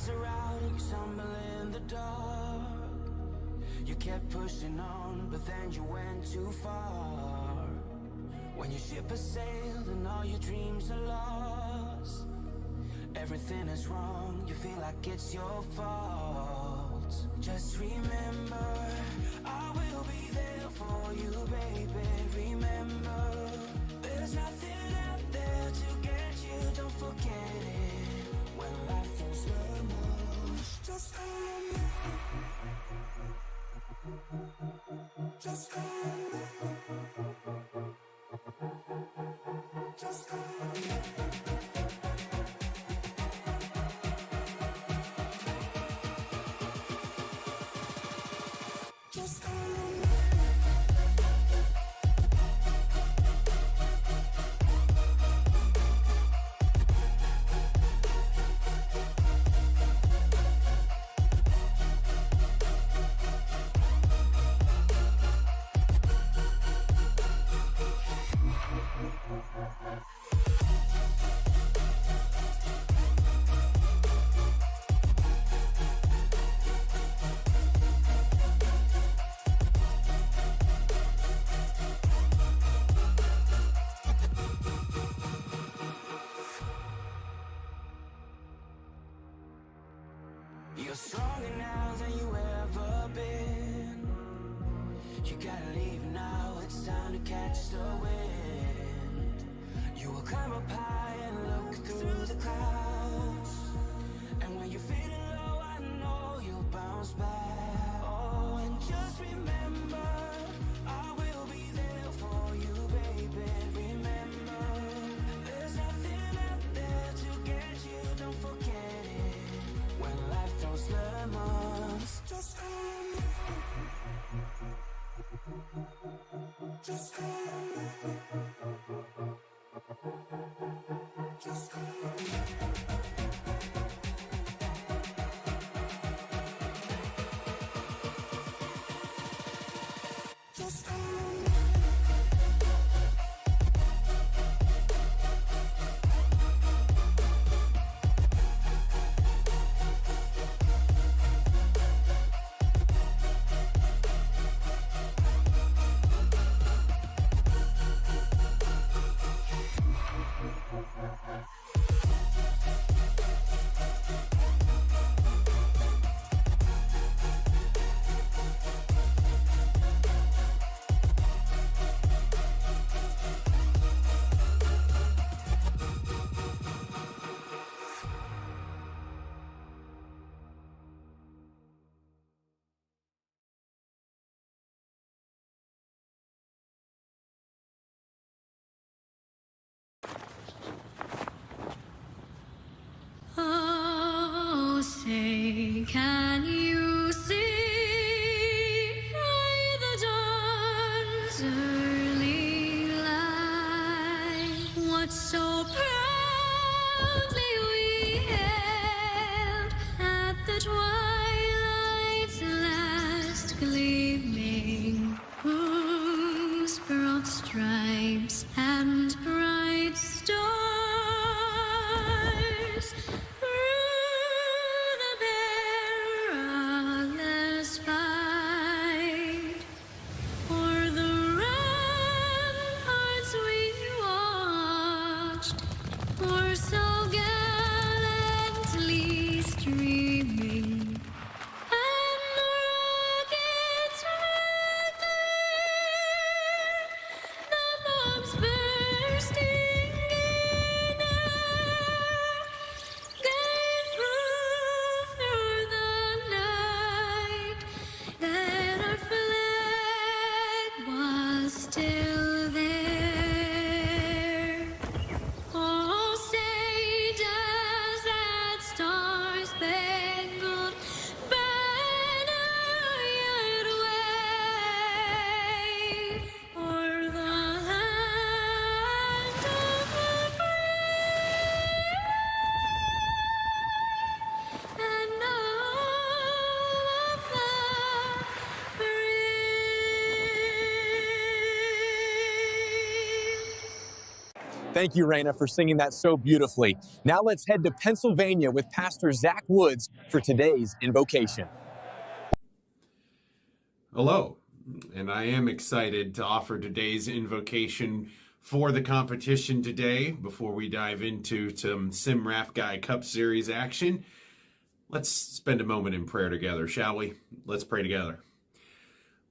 lights are out and you stumble in the dark. You kept pushing on, but then you went too far. When your ship has sailed and all your dreams are lost, everything is wrong, you feel like it's your fault. Just remember, I will be there for you, baby. Remember, there's nothing out there to get you, don't forget it. When life throws lemons, just remember. Just remember. Just remember. You're stronger now than you ever been. You gotta leave now, it's time to catch the wind. You will climb up high and look through the clouds. And when you're feeling low, I know you'll bounce back. Oh, and just remember, I will be there for you, baby. Remember, there's nothing out there to get you, don't forget it. When life throws lemons, just remember. Just remember. Just remember. Just remember. Oh, say, can you see by the dawn's early light what so proudly we hailed at the twilight's last gleaming, whose broad stripes and bright stars through the perilous fight o'er the ramparts we watched were so gallantly streaming, and the rockets red glare, the bombs bursting in air, gave proof through the night that our flag was still there. Oh, say, Thank you, Raina, for singing that so beautifully. Now let's head to Pennsylvania with Pastor Zach Woods for today's invocation. Hello, and I am excited to offer today's invocation for the competition today. Before we dive into some Sim Rap Guy Cup Series action, let's spend a moment in prayer together, shall we? Let's pray together.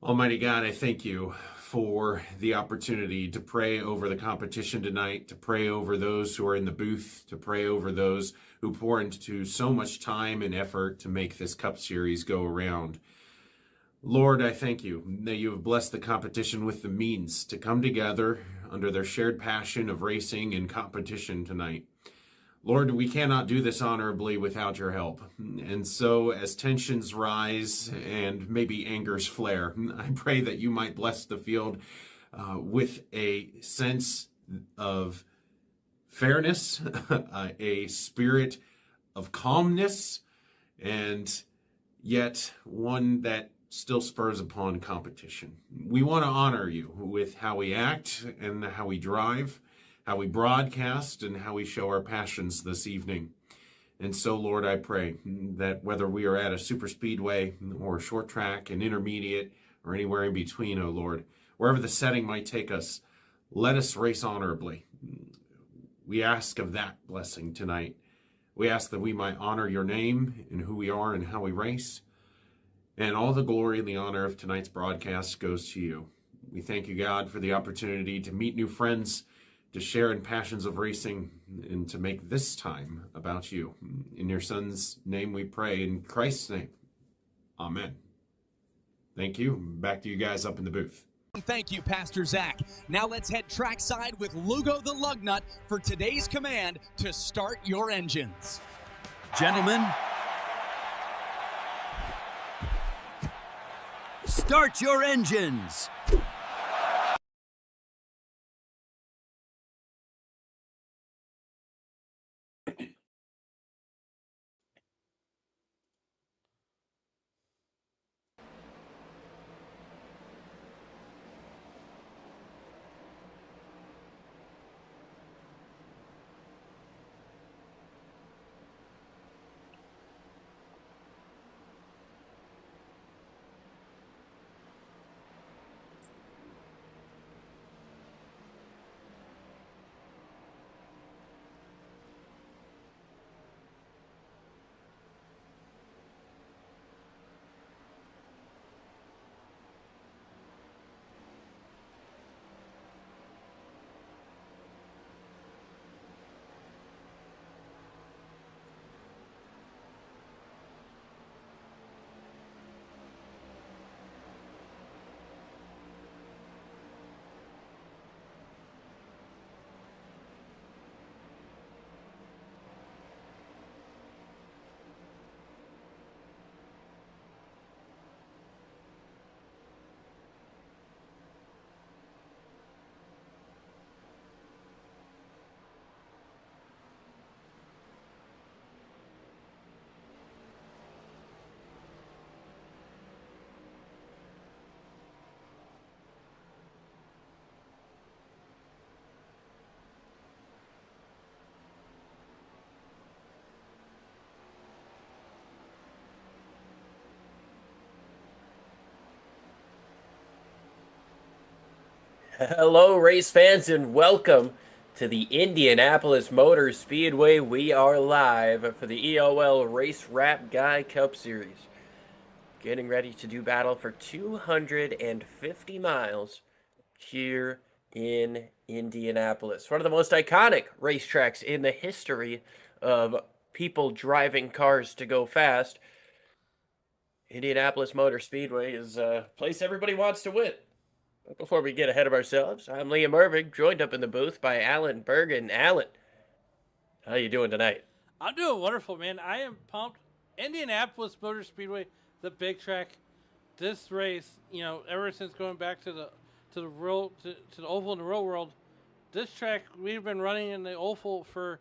Almighty God, I thank you for the opportunity to pray over the competition tonight, to pray over those who are in the booth, to pray over those who pour into so much time and effort to make this Cup Series go around. Lord, I thank you that you have blessed the competition with the means to come together under their shared passion of racing and competition tonight. Lord, we cannot do this honorably without your help. And so as tensions rise and maybe angers flare, I pray that you might bless the field with a sense of fairness, a spirit of calmness, and yet one that still spurs upon competition. We want to honor you with how we act and how we drive, how we broadcast, and how we show our passions this evening. And so, Lord, I pray that whether we are at a super speedway or a short track, an intermediate, or anywhere in between, oh Lord, wherever the setting might take us, let us race honorably. We ask of that blessing tonight. We ask that we might honor your name and who we are and how we race. And all the glory and the honor of tonight's broadcast goes to you. We thank you, God, for the opportunity to meet new friends, to share in passions of racing, and to make this time about you. In your Son's name we pray, in Christ's name. Amen. Thank you. Back to you guys up in the booth. Thank you, Pastor Zach. Now let's head trackside with Lugo the Lugnut for today's command to start your engines. Gentlemen, start your engines. Hello, race fans, and welcome to the Indianapolis Motor Speedway. We are live for the EOL Race Rap Guy Cup Series. Getting ready to do battle for 250 miles here in Indianapolis. One of the most iconic racetracks in the history of people driving cars to go fast. Indianapolis Motor Speedway is a place everybody wants to win. But before we get ahead of ourselves, I'm Liam Irving, joined up in the booth by Alan Bergen. Alan, how you doing tonight? I'm doing wonderful, man. I am pumped. Indianapolis Motor Speedway, the big track. This race, you know, ever since going back to the oval in the real world, this track we've been running in the oval for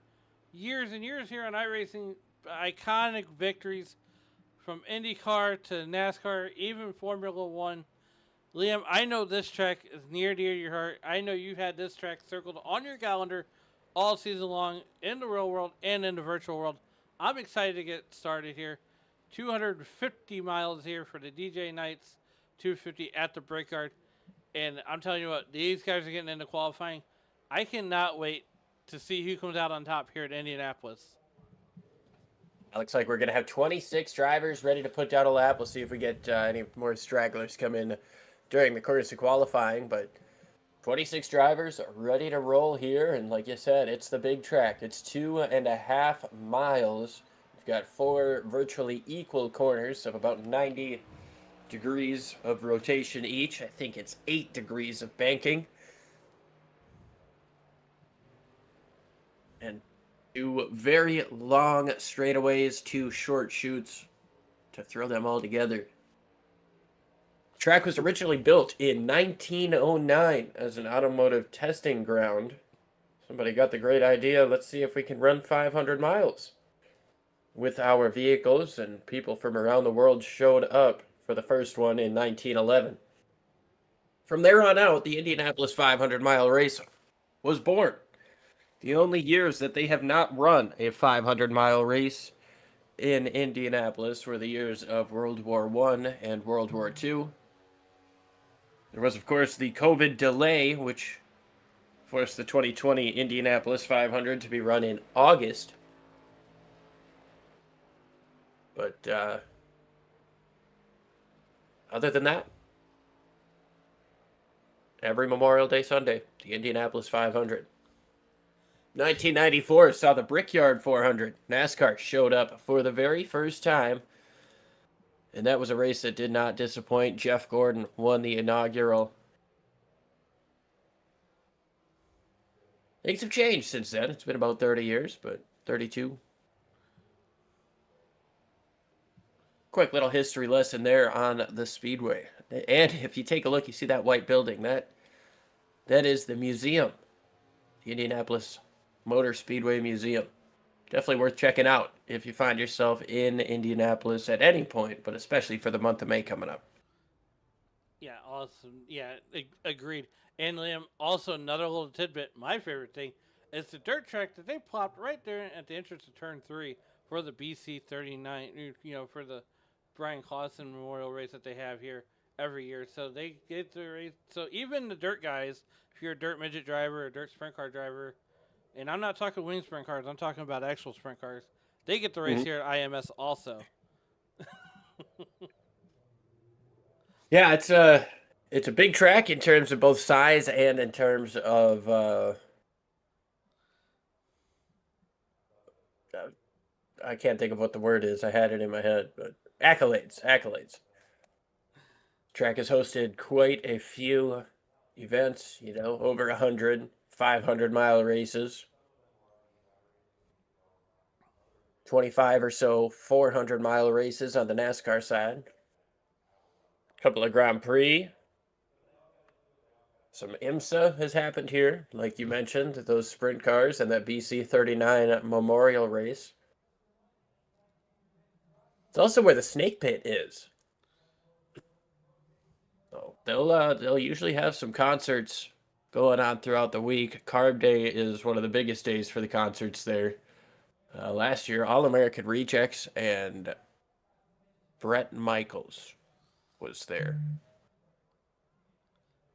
years and years here on iRacing. Iconic victories from IndyCar to NASCAR, even Formula One. Liam, I know this track is near to your heart. I know you had this track circled on your calendar all season long in the real world and in the virtual world. I'm excited to get started here. 250 miles here for the DJ Knights, 250 at the Brickyard. And I'm telling you what, these guys are getting into qualifying. I cannot wait to see who comes out on top here at Indianapolis. It looks like we're going to have 26 drivers ready to put down a lap. We'll see if we get any more stragglers come in during the course of qualifying. But 26 drivers are ready to roll here. And like you said, it's the big track. It's 2.5 miles. We've got 4 virtually equal corners of about 90 degrees of rotation each. I think it's 8 degrees of banking. And 2 very long straightaways, 2 short chutes to throw them all together. The track was originally built in 1909 as an automotive testing ground. Somebody got the great idea, let's see if we can run 500 miles with our vehicles, and people from around the world showed up for the first one in 1911. From there on out, the Indianapolis 500-mile race was born. The only years that they have not run a 500-mile race in Indianapolis were the years of World War I and World War II. There was, of course, the COVID delay, which forced the 2020 Indianapolis 500 to be run in August. But other than that, every Memorial Day Sunday, the Indianapolis 500. 1994 saw the Brickyard 400. NASCAR showed up for the very first time, and that was a race that did not disappoint. Jeff Gordon won the inaugural. Things have changed since then. It's been about 30 years, but 32. Quick little history lesson there on the Speedway. And if you take a look, you see that white building. That is the museum, the Indianapolis Motor Speedway Museum. Definitely worth checking out if you find yourself in Indianapolis at any point, but especially for the month of May coming up. Yeah, awesome. Yeah, agreed. And Liam, also another little tidbit, my favorite thing, is the dirt track that they plopped right there at the entrance to Turn 3 for the BC 39, for the Brian Clausen Memorial Race that they have here every year. So they get the race. So even the dirt guys, if you're a dirt midget driver or a dirt sprint car driver, and I'm not talking wing sprint cars, I'm talking about actual sprint cars, they get the race here at IMS also. Yeah, it's a big track in terms of both size and in terms of I can't think of what the word is. I had it in my head, but accolades. Track has hosted quite a few events, over 100 500-mile races, 25 or so 400-mile races on the NASCAR side, a couple of Grand Prix, some IMSA has happened here, like you mentioned, those sprint cars and that BC 39 Memorial Race. It's also where the Snake Pit is. So they'll usually have some concerts going on throughout the week. Carb Day is one of the biggest days for the concerts there. Last year, All-American Rejects and Bret Michaels was there.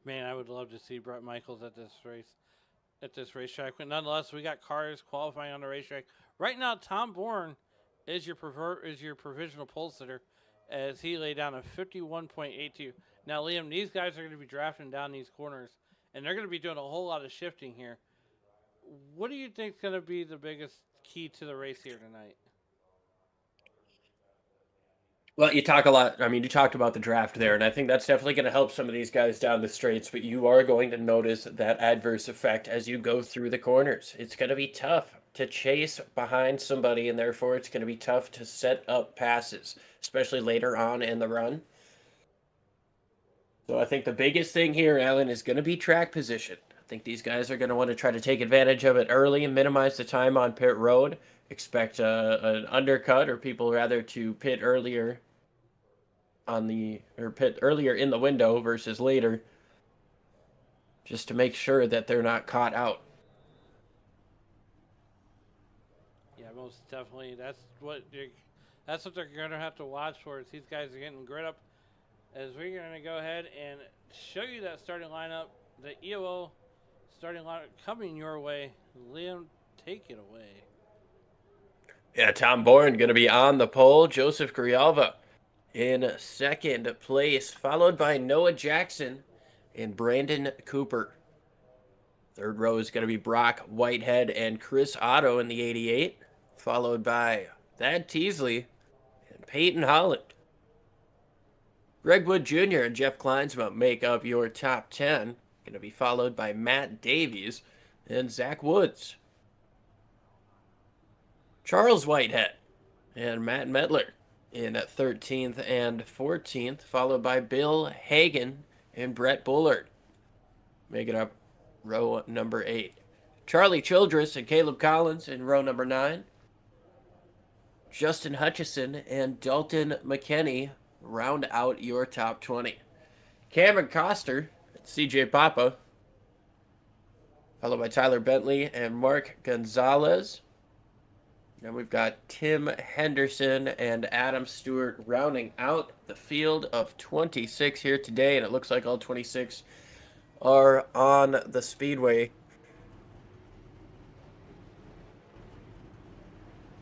Man, I would love to see Bret Michaels at this racetrack. But nonetheless, we got cars qualifying on the racetrack right now. Tom Bourne is your provisional pole sitter, as he laid down a 51.82. Now, Liam, these guys are going to be drafting down these corners, and they're going to be doing a whole lot of shifting here. What do you think is going to be the biggest key to the race here tonight? Well, you talk a lot. I mean, you talked about the draft there, and I think that's definitely going to help some of these guys down the straights, but you are going to notice that adverse effect as you go through the corners. It's going to be tough to chase behind somebody, and therefore it's going to be tough to set up passes, especially later on in the run. So I think the biggest thing here, Alan, is going to be track position. I think these guys are going to want to try to take advantage of it early and minimize the time on pit road. Expect an undercut, or people rather to pit earlier pit earlier in the window versus later, just to make sure that they're not caught out. most definitely. That's what they're gonna have to watch for. Is these guys are getting grit up. As we're gonna go ahead and show you that starting lineup, the EOL starting lineup coming your way. Liam, take it away. Yeah, Tom Bourne going to be on the pole. Joseph Grijalva in second place, followed by Noah Jackson and Brandon Cooper. Third row is going to be Brock Whitehead and Chris Otto in the 88, followed by Thad Teasley and Peyton Holland. Greg Wood Jr. and Jeff Kleinsma make up your top 10. Going to be followed by Matt Davies and Zach Woods. Charles Whitehead and Matt Medler in 13th and 14th, followed by Bill Hagan and Brett Bullard, making up row number 8. Charlie Childress and Caleb Collins in row number 9. Justin Hutchison and Dalton McKenney round out your top 20. Cameron Coster and CJ Papa, followed by Tyler Bentley and Mark Gonzalez. And we've got Tim Henderson and Adam Stewart rounding out the field of 26 here today. And it looks like all 26 are on the speedway.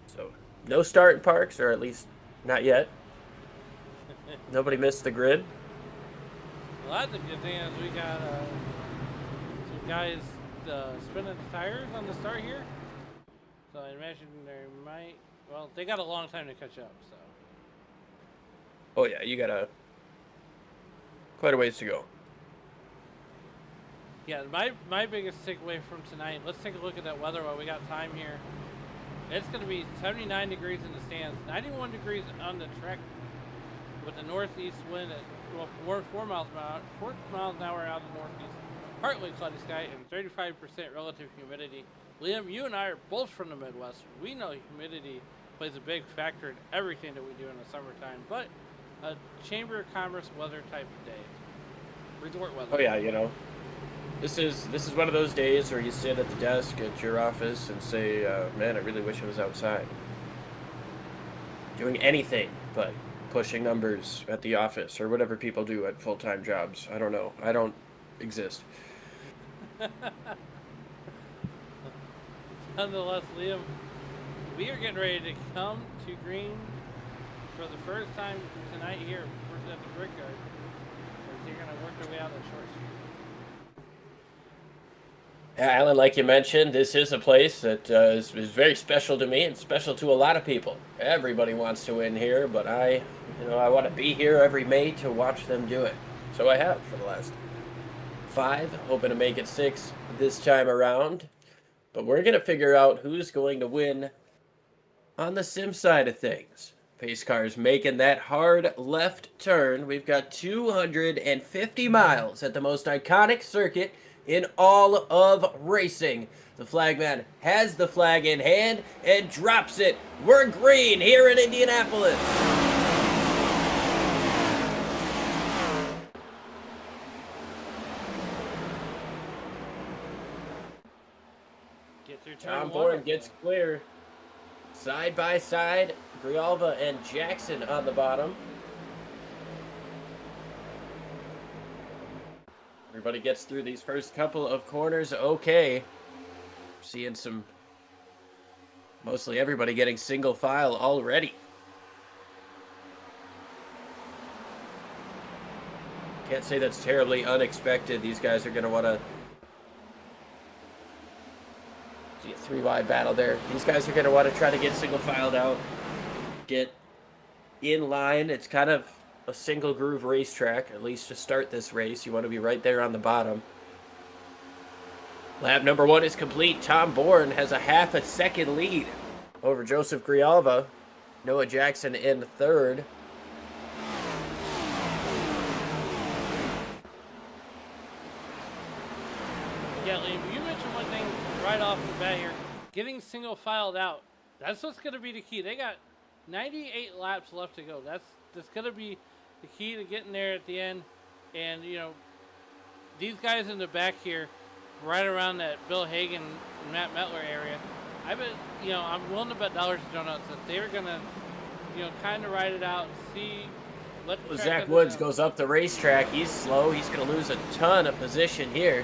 So no starting parks, or at least not yet. Nobody missed the grid. Well, that's a good thing is we got some guys spinning the tires on the start here. So I imagine they got a long time to catch up, so. Oh yeah, you got quite a ways to go. Yeah, my biggest takeaway from tonight, let's take a look at that weather while we got time here. It's going to be 79 degrees in the stands, 91 degrees on the track with the northeast wind at 4 miles an hour out of the northeast. Partly cloudy sky and 35% relative humidity. Liam, you and I are both from the Midwest. We know humidity plays a big factor in everything that we do in the summertime, but a Chamber of Commerce weather type of day. Resort weather. Oh yeah, this is one of those days where you sit at the desk at your office and say, man, I really wish I was outside. Doing anything but pushing numbers at the office or whatever people do at full-time jobs. I don't know. I don't exist. Nonetheless, Liam, we are getting ready to come to green for the first time tonight here at the Brickyard. So you're going to work their way out of the short street. Yeah, Alan, like you mentioned, this is a place that is very special to me and special to a lot of people. Everybody wants to win here, but I want to be here every May to watch them do it. So I have for the last 5, hoping to make it 6 this time around. But we're going to figure out who's going to win on the sim side of things. Pace cars making that hard left turn. We've got 250 miles at the most iconic circuit in all of racing. The flagman has the flag in hand and drops it. We're green here in Indianapolis. Tom Bourne gets clear. Side by side, Grijalva and Jackson on the bottom. Everybody gets through these first couple of corners okay. Seeing mostly everybody getting single file already. Can't say that's terribly unexpected. These guys are going to want to see a 3-wide battle there. These guys are going to want to try to get single filed out, get in line. It's kind of a single groove racetrack, at least to start this race. You want to be right there on the bottom. Lap number 1 is complete. Tom Bourne has a half a second lead over Joseph Grijalva. Noah Jackson in third. Yeah, Liam, you mentioned one thing right off the bat here. Getting single filed out. That's what's going to be the key. They got 98 laps left to go. That's going to be the key to getting there at the end. And, these guys in the back here, right around that Bill Hagan and Matt Metler area, I bet, you know, I'm willing to bet dollars to donuts that they're gonna, you know, kind of ride it out, see. Let the track Zach let Woods them goes up the racetrack. He's slow. He's going to lose a ton of position here.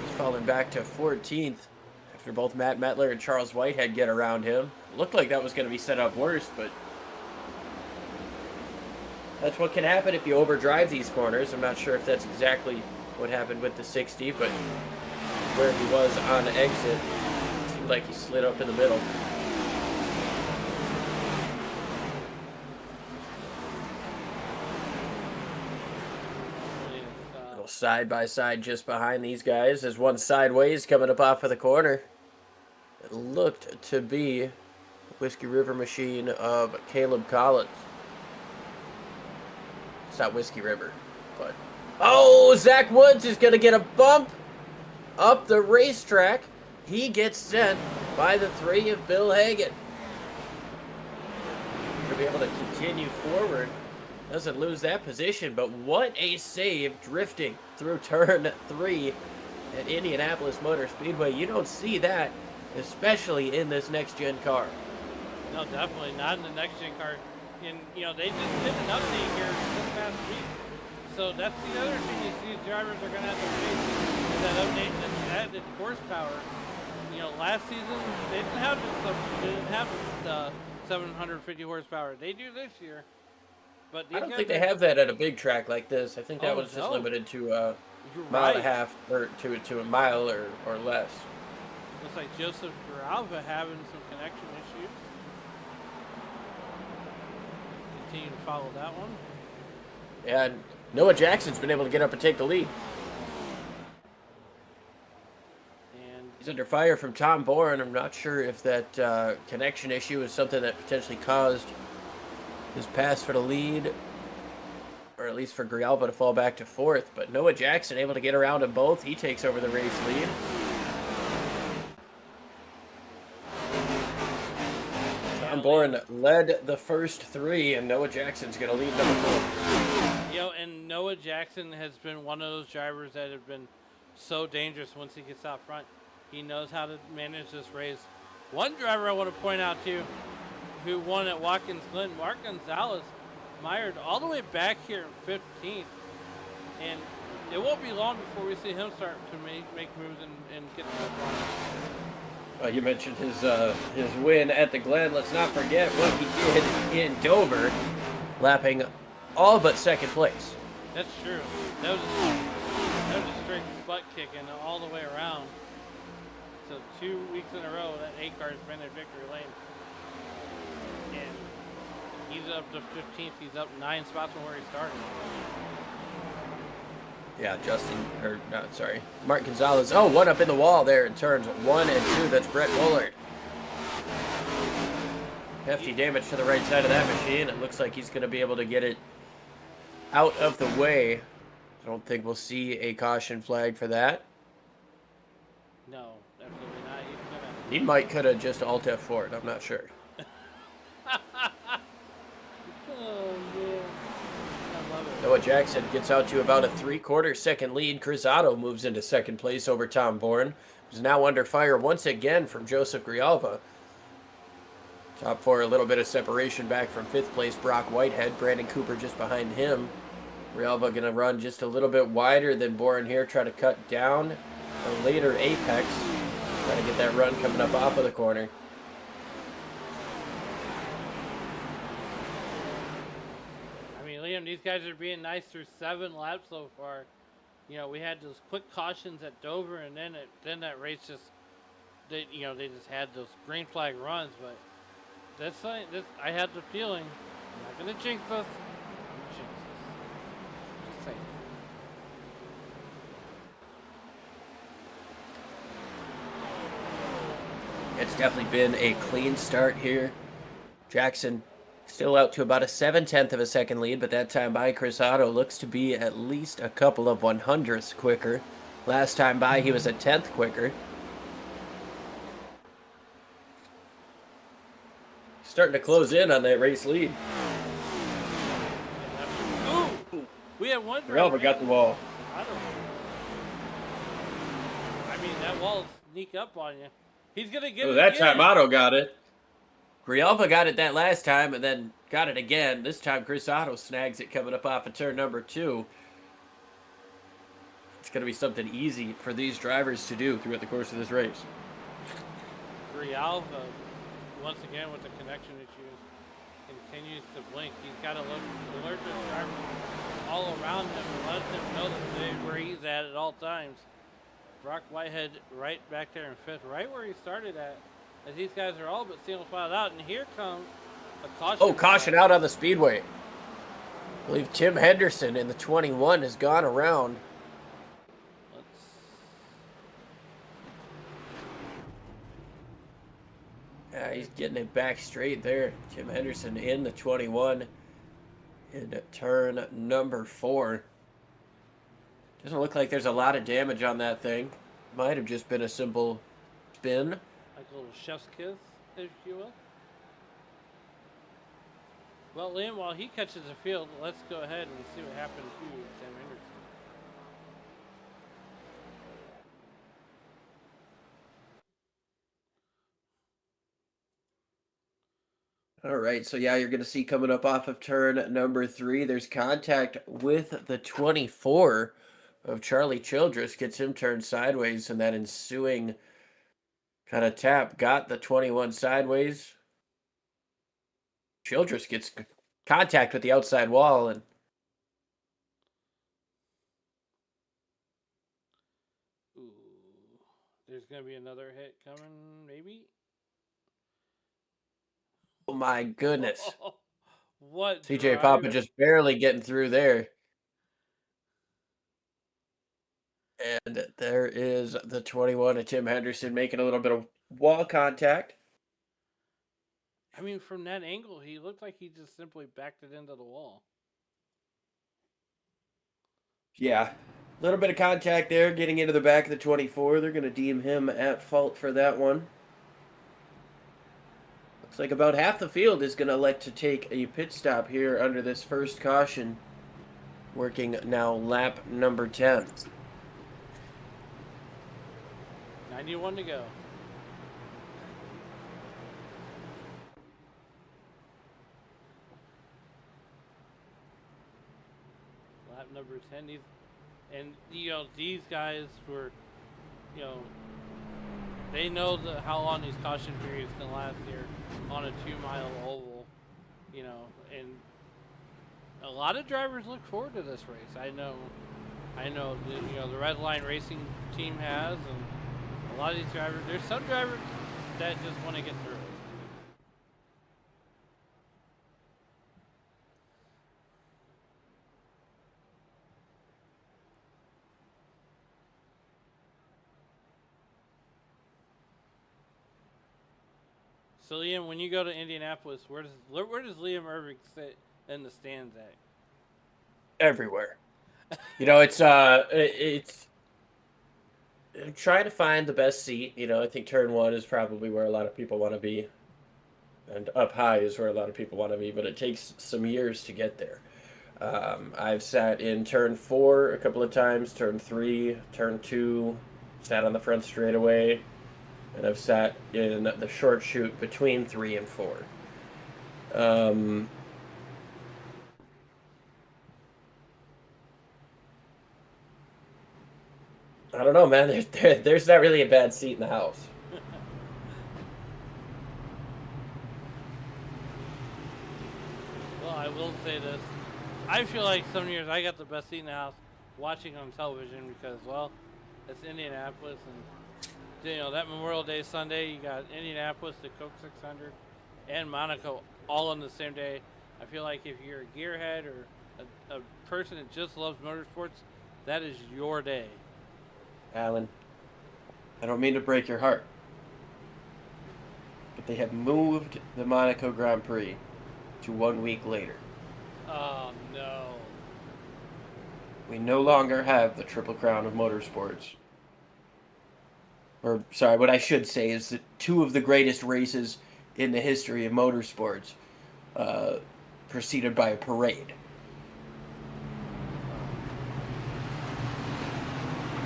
He's falling back to 14th after both Matt Metler and Charles Whitehead get around him. Looked like that was going to be set up worse, but that's what can happen if you overdrive these corners. I'm not sure if that's exactly what happened with the 60, but where he was on exit, it seemed like he slid up in the middle. Side by side just behind these guys. There's one sideways coming up off of the corner. It looked to be Whiskey River machine of Caleb Collins. It's not Whiskey River, but... Oh, Zach Woods is going to get a bump up the racetrack. He gets sent by the 3 of Bill Hagan. To be able to continue forward. Doesn't lose that position, but what a save drifting through turn 3 at Indianapolis Motor Speedway. You don't see that, especially in this next-gen car. No, definitely not in the next-gen car. And, you know, they just did an update here this past week. So that's the other thing you see drivers are going to have to face is that update and added horsepower. You know, last season, they didn't have the 750 horsepower. They do this year. But I don't think they have that at a big track like this. I think that was just limited to a mile and a half or to a mile or less. Looks like Joseph Garalva having some connection issues. Continue to follow that one. And Noah Jackson's been able to get up and take the lead. And he's under fire from Tom Bourne. I'm not sure if that connection issue is something that potentially caused his pass for the lead, or at least for Grijalva to fall back to 4th. But Noah Jackson able to get around them both. He takes over the race lead. Tom Bourne led the first 3, and Noah Jackson's going to lead number 4. You know, and Noah Jackson has been one of those drivers that have been so dangerous once he gets out front. He knows how to manage this race. One driver I want to point out, too, who won at Watkins Glen, Mark Gonzalez, mired all the way back here in 15th. And it won't be long before we see him start to make moves and get the You mentioned his win at the Glen. Let's not forget what he did in Dover, lapping all but 2nd place. That's true. That was a straight butt kicking all the way around. So 2 weeks in a row, that 8 car's been in victory lane. And he's up to 15th. He's up 9 spots from where he started. Yeah, Mark Gonzalez. Oh, one up in the wall there in turns 1 and 2. That's Brett Bullard. Hefty damage to the right side of that machine. It looks like he's going to be able to get it out of the way. I don't think we'll see a caution flag for that. No, absolutely not. He might could have just alt F4 it. I'm not sure. Oh, man. I love it. Noah Jackson gets out to about a 3/4 second lead. Chris Otto moves into 2nd place over Tom Bourne, who's now under fire once again from Joseph Grijalva. Top 4, a little bit of separation back from 5th place Brock Whitehead. Brandon Cooper just behind him. Grijalva going to run just a little bit wider than Bourne here, try to cut down a later apex. Try to get that run coming up off of the corner. Liam, these guys are being nice through 7 laps so far. You know, we had those quick cautions at Dover, and then that race just, they just had those green flag runs. But I had the feeling, I'm not gonna jinx us. Just saying. It's definitely been a clean start here. Jackson still out to about a 7/10 of a second lead, but that time by Chris Otto looks to be at least a couple of 100ths quicker. Last time by, he was a 10th quicker. Starting to close in on that race lead. Ooh, we had one. Relva got the wall. I that wall sneak up on you. He's gonna get Oh, it that again. time Otto got it. Grijalva got it that last time and then got it again. This time Chris Otto snags it coming up off of turn number 2. It's going to be something easy for these drivers to do throughout the course of this race. Grijalva, once again with the connection issues, continues to blink. He's got to alert the drivers all around him and let them know that where he's at all times. Brock Whitehead right back there in 5th, right where he started at. As these guys are all but single filed out, and here comes a caution. Oh, caution out on the speedway. I believe Tim Henderson in the 21 has gone around. Yeah, he's getting it back straight there. Tim Henderson in the 21 in turn number 4. Doesn't look like there's a lot of damage on that thing. Might have just been a simple spin. Like a little chef's kiss, if you will. Well, Liam, while he catches the field, let's go ahead and see what happens to Tim Henderson. All right, so yeah, you're going to see coming up off of turn number 3, there's contact with the 24 of Charlie Childress, gets him turned sideways, and that ensuing kind of tap got the 21 sideways. Childress gets contact with the outside wall, and Ooh, there's going to be another hit coming, maybe? oh my goodness. What? CJ Papa driver? just barely getting through there. And there is the 21 of Tim Henderson making a little bit of wall contact. I mean, from that angle, he looked like he just simply backed it into the wall. Yeah, a little bit of contact there, getting into the back of the 24. They're going to deem him at fault for that one. Looks like about half the field is going to elect to take a pit stop here under this first caution. Working now lap number 10. 91 to go. Lap number 10. These guys were, they know how long these caution periods can last here on a 2-mile oval, and a lot of drivers look forward to this race. I know, the Red Line Racing team has, and a lot of these drivers, there's some drivers that just want to get through it. So Liam, when you go to Indianapolis, where does Liam Irving sit in the stands at? Everywhere. It's trying to find the best seat. I think turn 1 is probably where a lot of people want to be. And up high is where a lot of people want to be, but it takes some years to get there. I've sat in turn 4 a couple of times, turn 3, turn 2, sat on the front straightaway, and I've sat in the short chute between 3 and 4. I don't know, man. There's not really a bad seat in the house. Well, I will say this. I feel like some years I got the best seat in the house watching on television because, well, it's Indianapolis, and that Memorial Day Sunday, you got Indianapolis, the Coke 600, and Monaco all on the same day. I feel like if you're a gearhead or a person that just loves motorsports, that is your day. Alan, I don't mean to break your heart, but they have moved the Monaco Grand Prix to 1 week later. Oh, no. We no longer have the Triple Crown of Motorsports. Or, sorry, what I should say is that 2 of the greatest races in the history of motorsports preceded by a parade.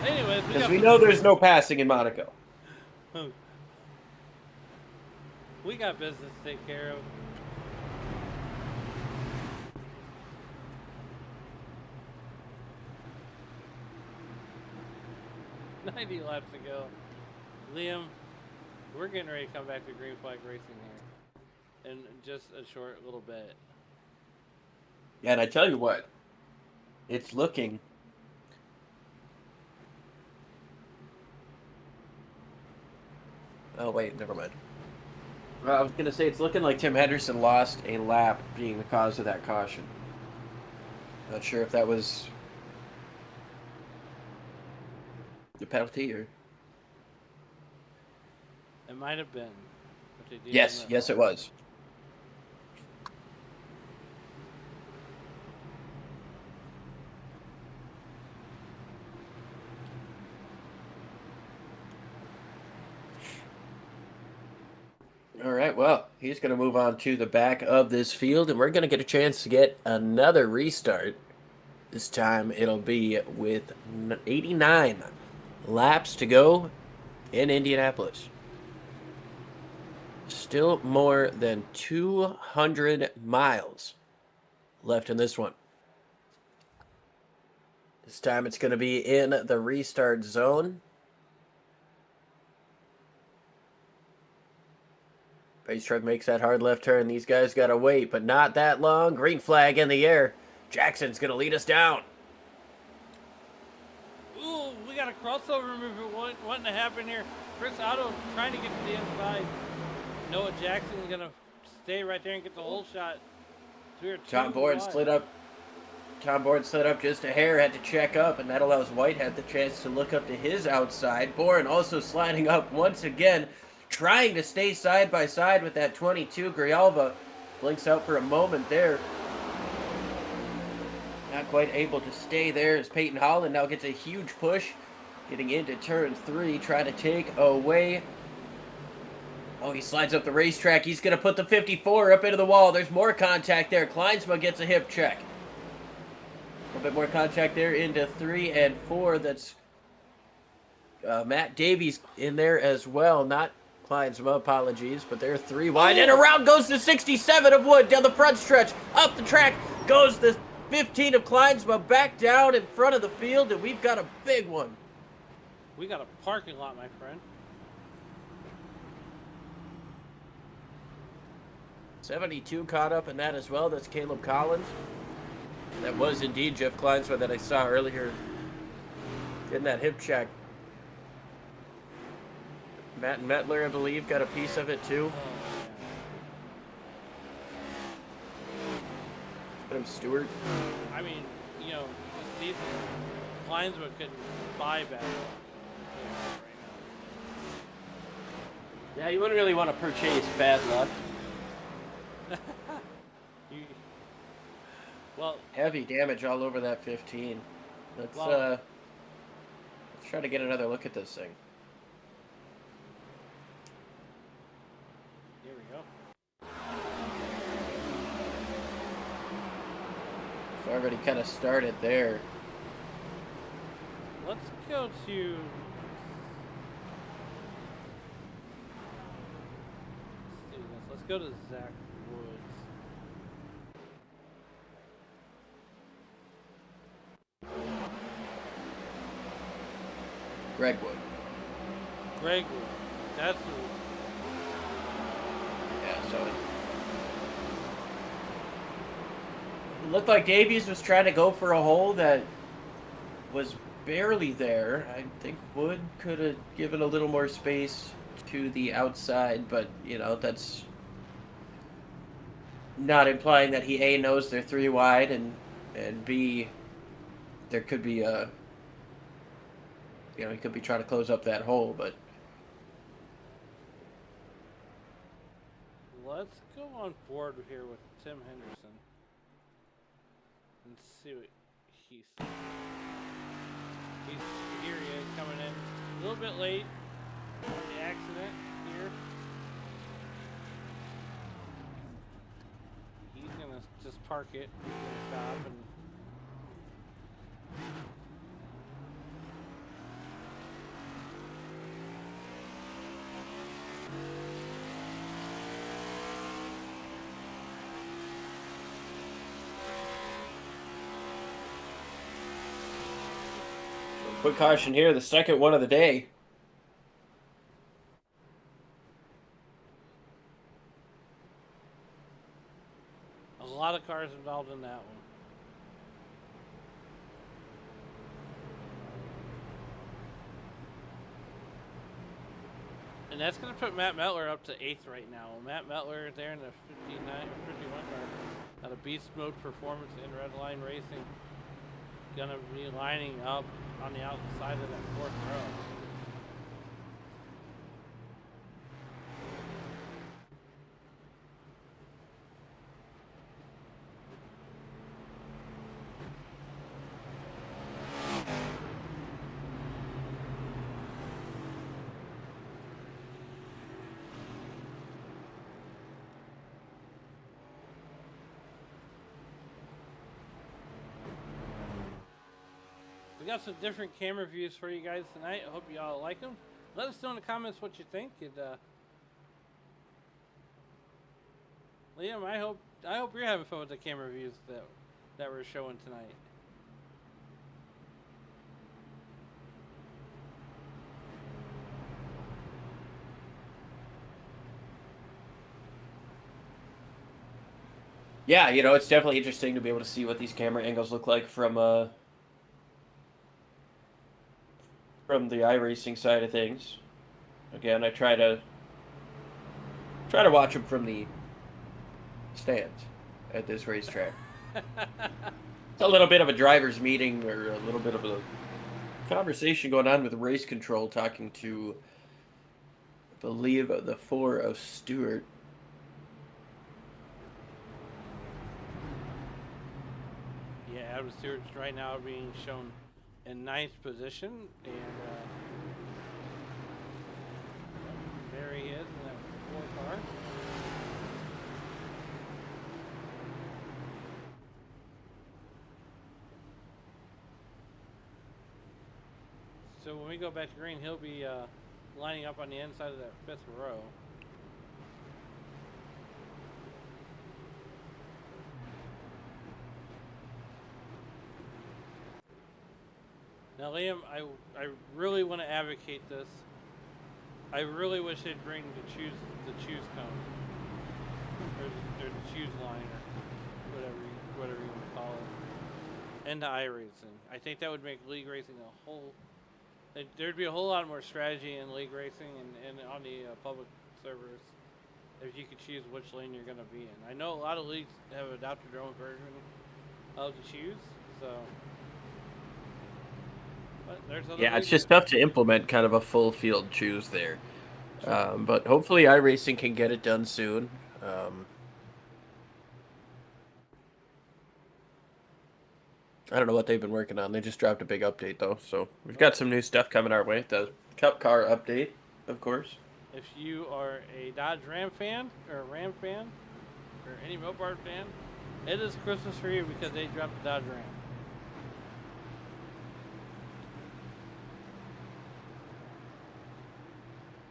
Anyways, Because we know there's no passing in Monaco. we got business to take care of. "90 laps to go." Liam, we're getting ready to come back to green flag racing here in just a short little bit. Yeah, and I tell you what, it's looking. Oh, wait, never mind. I was going to say, it's looking like Tim Henderson lost a lap being the cause of that caution. Not sure if that was the penalty or... It might have been. But they did Yes, yes it was. All right, well, he's going to move on to the back of this field, and we're going to get a chance to get another restart. This time it'll be with 89 laps to go in Indianapolis. Still more than 200 miles left in this one. This time it's going to be in the restart zone. Pace truck makes that hard left turn. These guys got to wait, but not that long. Green flag in the air. Jackson's going to lead us down. Ooh, we got a crossover movement wanting to happen here. Chris Otto trying to get to the inside. Noah Jackson's going to stay right there and get the whole shot. So Tom Bourne slid up. Tom Bourne slid up just a hair, had to check up, and that allows Whitehead the chance to look up to his outside. Bourne also sliding up once again, trying to stay side by side with that 22. Grijalva blinks out for a moment there. Not quite able to stay there as Peyton Holland now gets a huge push. Getting into turn 3, trying to take away. Oh, he slides up the racetrack. He's going to put the 54 up into the wall. There's more contact there. Kleinsma gets a hip check. A little bit more contact there into 3 and 4. That's Matt Davies in there as well. Not Kleinsma, apologies, but they're 3 wide. And around goes the 67 of Wood down the front stretch. Up the track goes the 15 of Kleinsma back down in front of the field, and we've got a big one. We got a parking lot, my friend. 72 caught up in that as well. That's Caleb Collins. That was indeed Jeff Kleinsma that I saw earlier getting that hip check. Matt Mettler, I believe, got a piece of it too. Adam Stewart. I mean, you know, this season, Kleinsma couldn't buy better. Yeah, you wouldn't really want to purchase bad luck. Well, heavy damage all over that 15. Let's try to get another look at this thing. Here we go. It's already kind of started there. Let's go to... Let's do this. Let's go to Zach Woods. Greg Wood. Greg Wood. That's who. Yeah, so it looked like Davies was trying to go for a hole that was barely there. I think Wood could have given a little more space to the outside, but, you know, that's not implying that he, A, knows they're 3 wide, and B, there could be a, you know, he could be trying to close up that hole, but... Let's go on board here with Tim Henderson and see what he's... Here he is coming in a little bit late on the accident here. He's gonna just park it. He's gonna stop and Quick caution here, the second one of the day. A lot of cars involved in that one. And that's going to put Matt Mettler up to 8th right now. Matt Mettler there in the 59 or 51 car. Got a beast mode performance in red line racing. Going to be lining up on the outside of that 4th row. We got some different camera views for you guys tonight. I hope you all like them. Let us know in the comments what you think. And Liam, I hope you're having fun with the camera views that we're showing tonight. Yeah, you know, it's definitely interesting to be able to see what these camera angles look like from the iRacing side of things. Again, I try to watch them from the stands at this racetrack. It's a little bit of a driver's meeting, or a little bit of a conversation going on with race control, talking to, I believe, the 4 of Stewart. Yeah, Adam Stewart's right now being shown in 9th position, and there he is in that 4 car. So when we go back to green, he'll be lining up on the inside of that 5th row. Now, Liam, I really want to advocate this. I really wish they'd bring the choose cone, or the choose line, or whatever you want to call it, into iRacing. I think that would make league racing a whole. There'd be a whole lot more strategy in league racing and on the public servers if you could choose which lane you're going to be in. I know a lot of leagues have adopted their own version of the choose, so. Yeah, it's just tough to implement kind of a full field choose there. But hopefully iRacing can get it done soon. I don't know what they've been working on. They just dropped a big update, though. So we've got some new stuff coming our way. The Cup car update, of course. If you are a Dodge Ram fan, or a Ram fan, or any Mopar fan, it is Christmas for you because they dropped the Dodge Ram.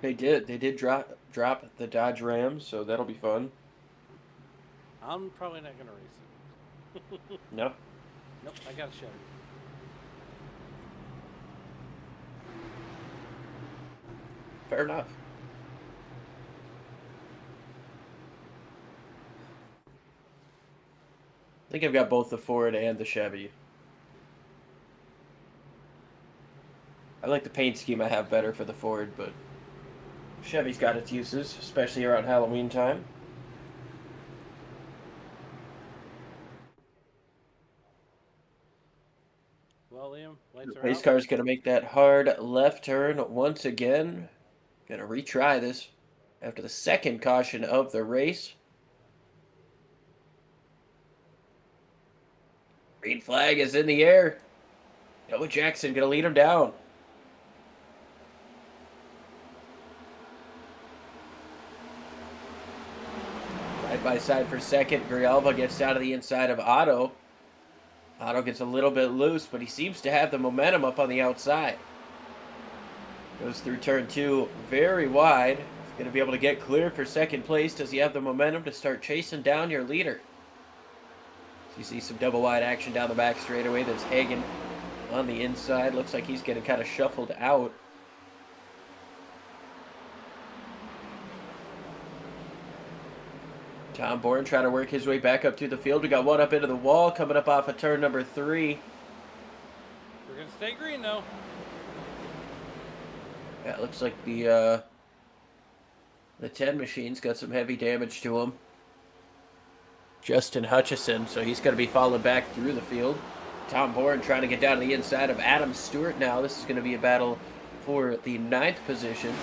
They did drop the Dodge Ram, so that'll be fun. I'm probably not going to race it. No? Nope, I got a Chevy. Fair enough. I think I've got both the Ford and the Chevy. I like the paint scheme I have better for the Ford, but Chevy's got its uses, especially around Halloween time. Well, Liam, lights The are race out. car's going to make that hard left turn once again. Going to retry this after the second caution of the race. Green flag is in the air. Noah Jackson going to lead him down. Side by side for second. Grijalva gets down to the inside of Otto. Otto gets a little bit loose, but he seems to have the momentum up on the outside. Goes through turn 2 very wide. He's going to be able to get clear for second place. Does he have the momentum to start chasing down your leader? So you see some double wide action down the back straightaway. That's Hagen on the inside. Looks like he's getting kind of shuffled out. Tom Bourne trying to work his way back up through the field. We got one up into the wall coming up off of turn number 3. We're going to stay green, though. Yeah, it looks like the 10 machine's got some heavy damage to him. Justin Hutchison, so he's going to be followed back through the field. Tom Bourne trying to get down to the inside of Adam Stewart now. This is going to be a battle for the 9th position.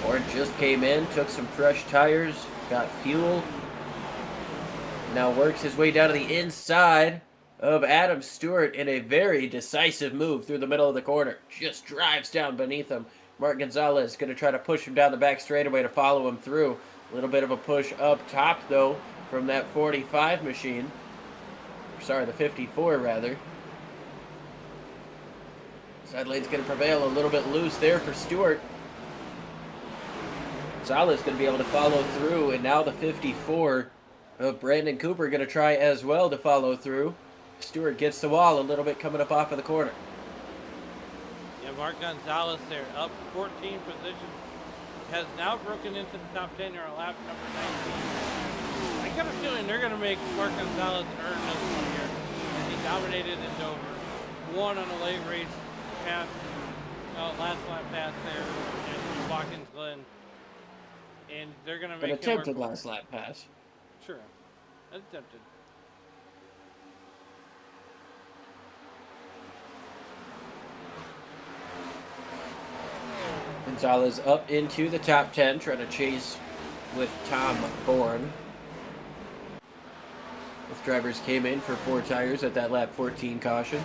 Bourne just came in, took some fresh tires, got fuel. Now works his way down to the inside of Adam Stewart in a very decisive move through the middle of the corner. Just drives down beneath him. Mark Gonzalez going to try to push him down the back straightaway to follow him through. A little bit of a push up top, though, from that 45 machine. Sorry, the 54, rather. Side lane's going to prevail. A little bit loose there for Stewart. Gonzalez going to be able to follow through, and now the 54 of Brandon Cooper going to try as well to follow through. Stewart gets the wall a little bit coming up off of the corner. Yeah, Mark Gonzalez there, up 14 positions, has now broken into the top 10 here on lap number 19. I got a feeling they're going to make Mark Gonzalez earn this one here, as he dominated in Dover, won on a late race pass, last lap pass there in Watkins Glen, and they're going to make An him attempted work. last lap pass. Sure, attempted. Gonzalez up into the top 10, trying to chase with Tom Bourne. Both drivers came in for 4 tires at that lap 14 caution.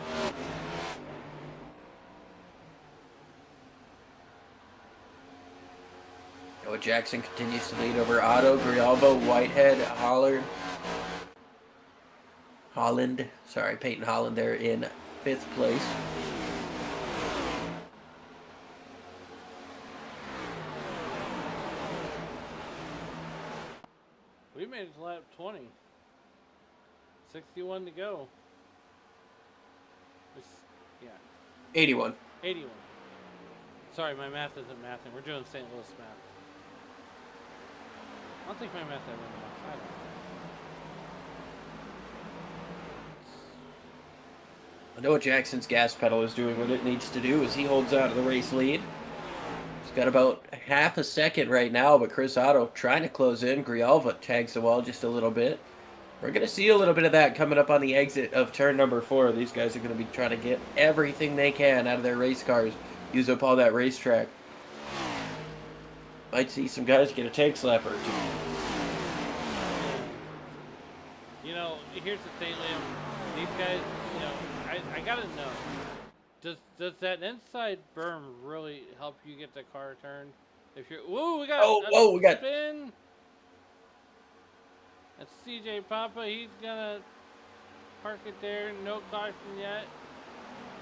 Noah Jackson continues to lead over Otto, Grijalvo, Whitehead, Holland. Sorry, Peyton Holland there in 5th place. We made it to lap 20. 61 to go. Yeah, 81. 81. Sorry, my math isn't mathing. We're doing St. Louis math. I don't think my math ever math. Noah Jackson's gas pedal is doing what it needs to do as he holds out of the race lead. He's got about half a second right now, but Chris Otto trying to close in. Grijalva tags the wall just a little bit. We're going to see a little bit of that coming up on the exit of turn number 4. These guys are going to be trying to get everything they can out of their race cars, use up all that racetrack. Might see some guys get a tank slapper or 2. You know, here's the thing, Liam. These guys, you know, I gotta know. Does that inside berm really help you get the car turned? If you're, whoa, we got we got spin. That's CJ Papa. He's gonna park it there. No caution yet.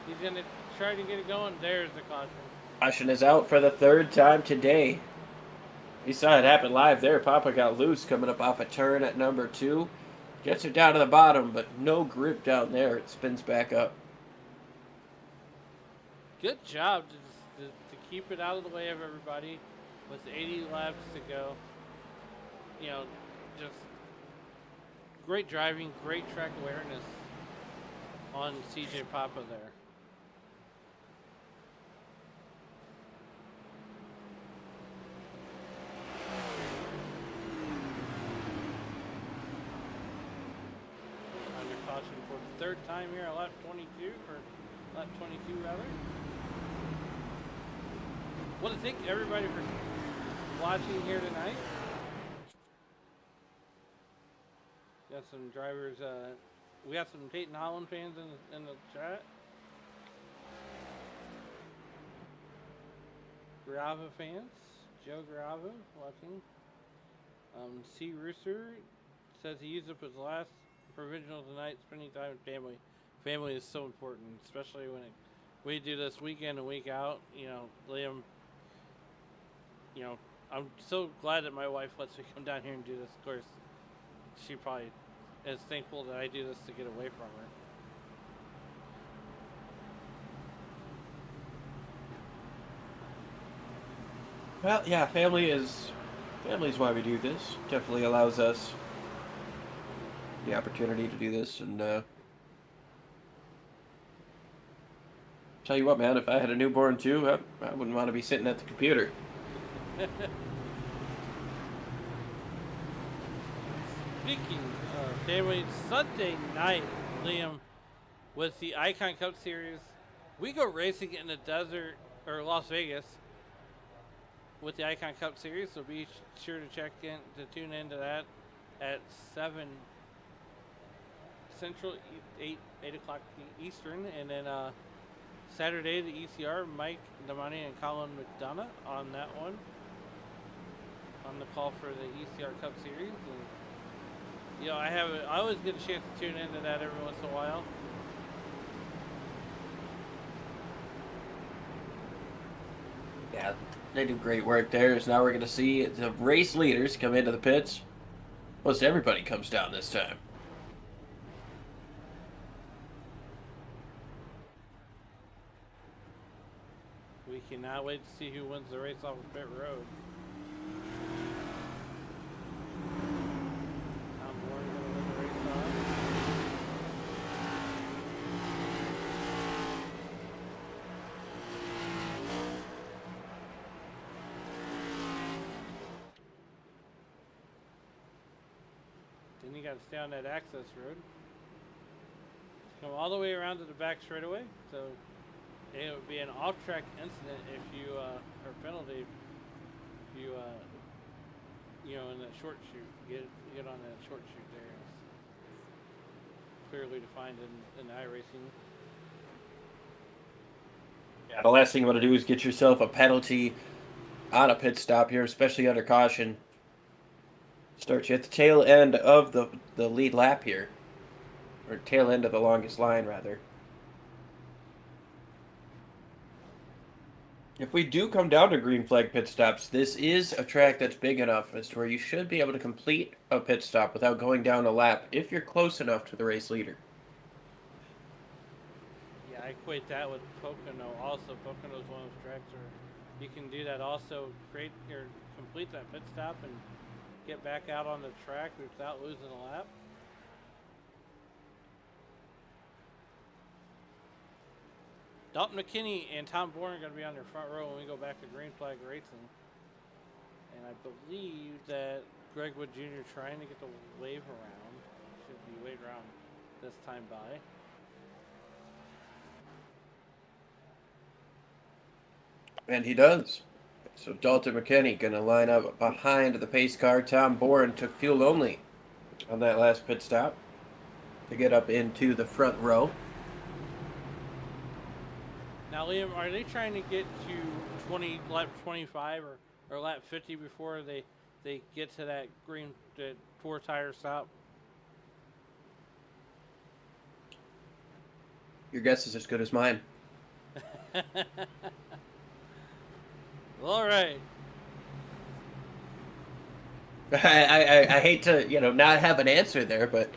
He's gonna try to get it going. There's the caution. Caution is out for the 3rd time today. We saw it happen live there. Papa got loose coming up off a turn at number 2. Gets it down to the bottom, but no grip down there. It spins back up. Good job to keep it out of the way of everybody with 80 laps to go. You know, just great driving, great track awareness on CJ Papa there. Under caution for the 3rd time here at lap 22, or lap 22 rather. Want to thank everybody for watching here tonight. Got some drivers. We got some Peyton Holland fans in the chat. Grava fans. Joe Grava watching. C. Rooster says he used up his last provisional tonight, spending time with family. Family is so important, especially when we do this week in and week out. You know, Liam, you know, I'm so glad that my wife lets me come down here and do this. Of course, she probably as thankful that I do this to get away from her. Well, yeah, family's why we do this. Definitely allows us the opportunity to do this, and tell you what, man, if I had a newborn too, I wouldn't want to be sitting at the computer. Speaking of family, Sunday night, Liam, with the Icon Cup Series, we go racing in the desert, or Las Vegas, with the Icon Cup Series, so be sure to tune into that at 7 Central, 8 o'clock Eastern, and then Saturday, the ECR, Mike Damani and Colin McDonough on that one, on the call for the ECR Cup Series. And, I always get a chance to tune into that every once in a while. Yeah, they do great work there. So now we're going to see the race leaders come into the pits. Most everybody comes down this time. We cannot wait to see who wins the race off of pit road. Tom Warren going to win the race off. Then you got to stay on that access road. Come all the way around to the back straightaway. So it would be an off-track incident if you, or penalty, if you, in that short shoot, get on that short shoot there. It's clearly defined in iRacing. Yeah, the last thing you want to do is get yourself a penalty on a pit stop here, especially under caution. Start you at the tail end of the lead lap here, or tail end of the longest line, rather. If we do come down to green flag pit stops, this is a track that's big enough as to where you should be able to complete a pit stop without going down a lap if you're close enough to the race leader. Yeah, I equate that with Pocono. Also, Pocono is one of those tracks where you can do that. Also, complete that pit stop and get back out on the track without losing a lap. Dalton McKinney and Tom Bourne are going to be on their front row when we go back to green flag racing. And I believe that Greg Wood Jr. trying to get the wave around. Should be waved around this time by. And he does. So Dalton McKinney going to line up behind the pace car. Tom Bourne took fuel only on that last pit stop to get up into the front row. Now, Liam, are they trying to get to lap 25 or lap 50 before they get to that the 4-tire stop? Your guess is as good as mine. All right. I hate to, not have an answer there, but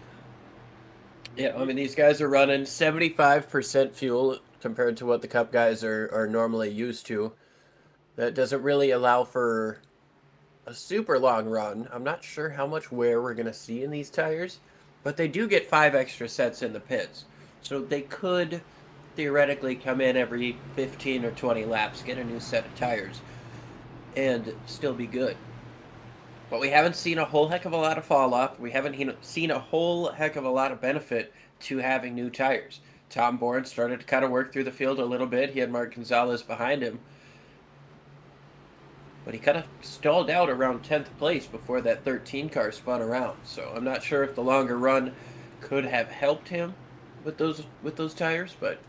yeah, I mean, these guys are running 75% fuel compared to what the Cup guys are normally used to. That doesn't really allow for a super long run. I'm not sure how much wear we're going to see in these tires, but they do get 5 extra sets in the pits. So they could theoretically come in every 15 or 20 laps, get a new set of tires, and still be good. But we haven't seen a whole heck of a lot of fall off. We haven't seen a whole heck of a lot of benefit to having new tires. Tom Bourne started to kind of work through the field a little bit. He had Mark Gonzalez behind him. But he kind of stalled out around 10th place before that 13 car spun around. So I'm not sure if the longer run could have helped him with those tires, but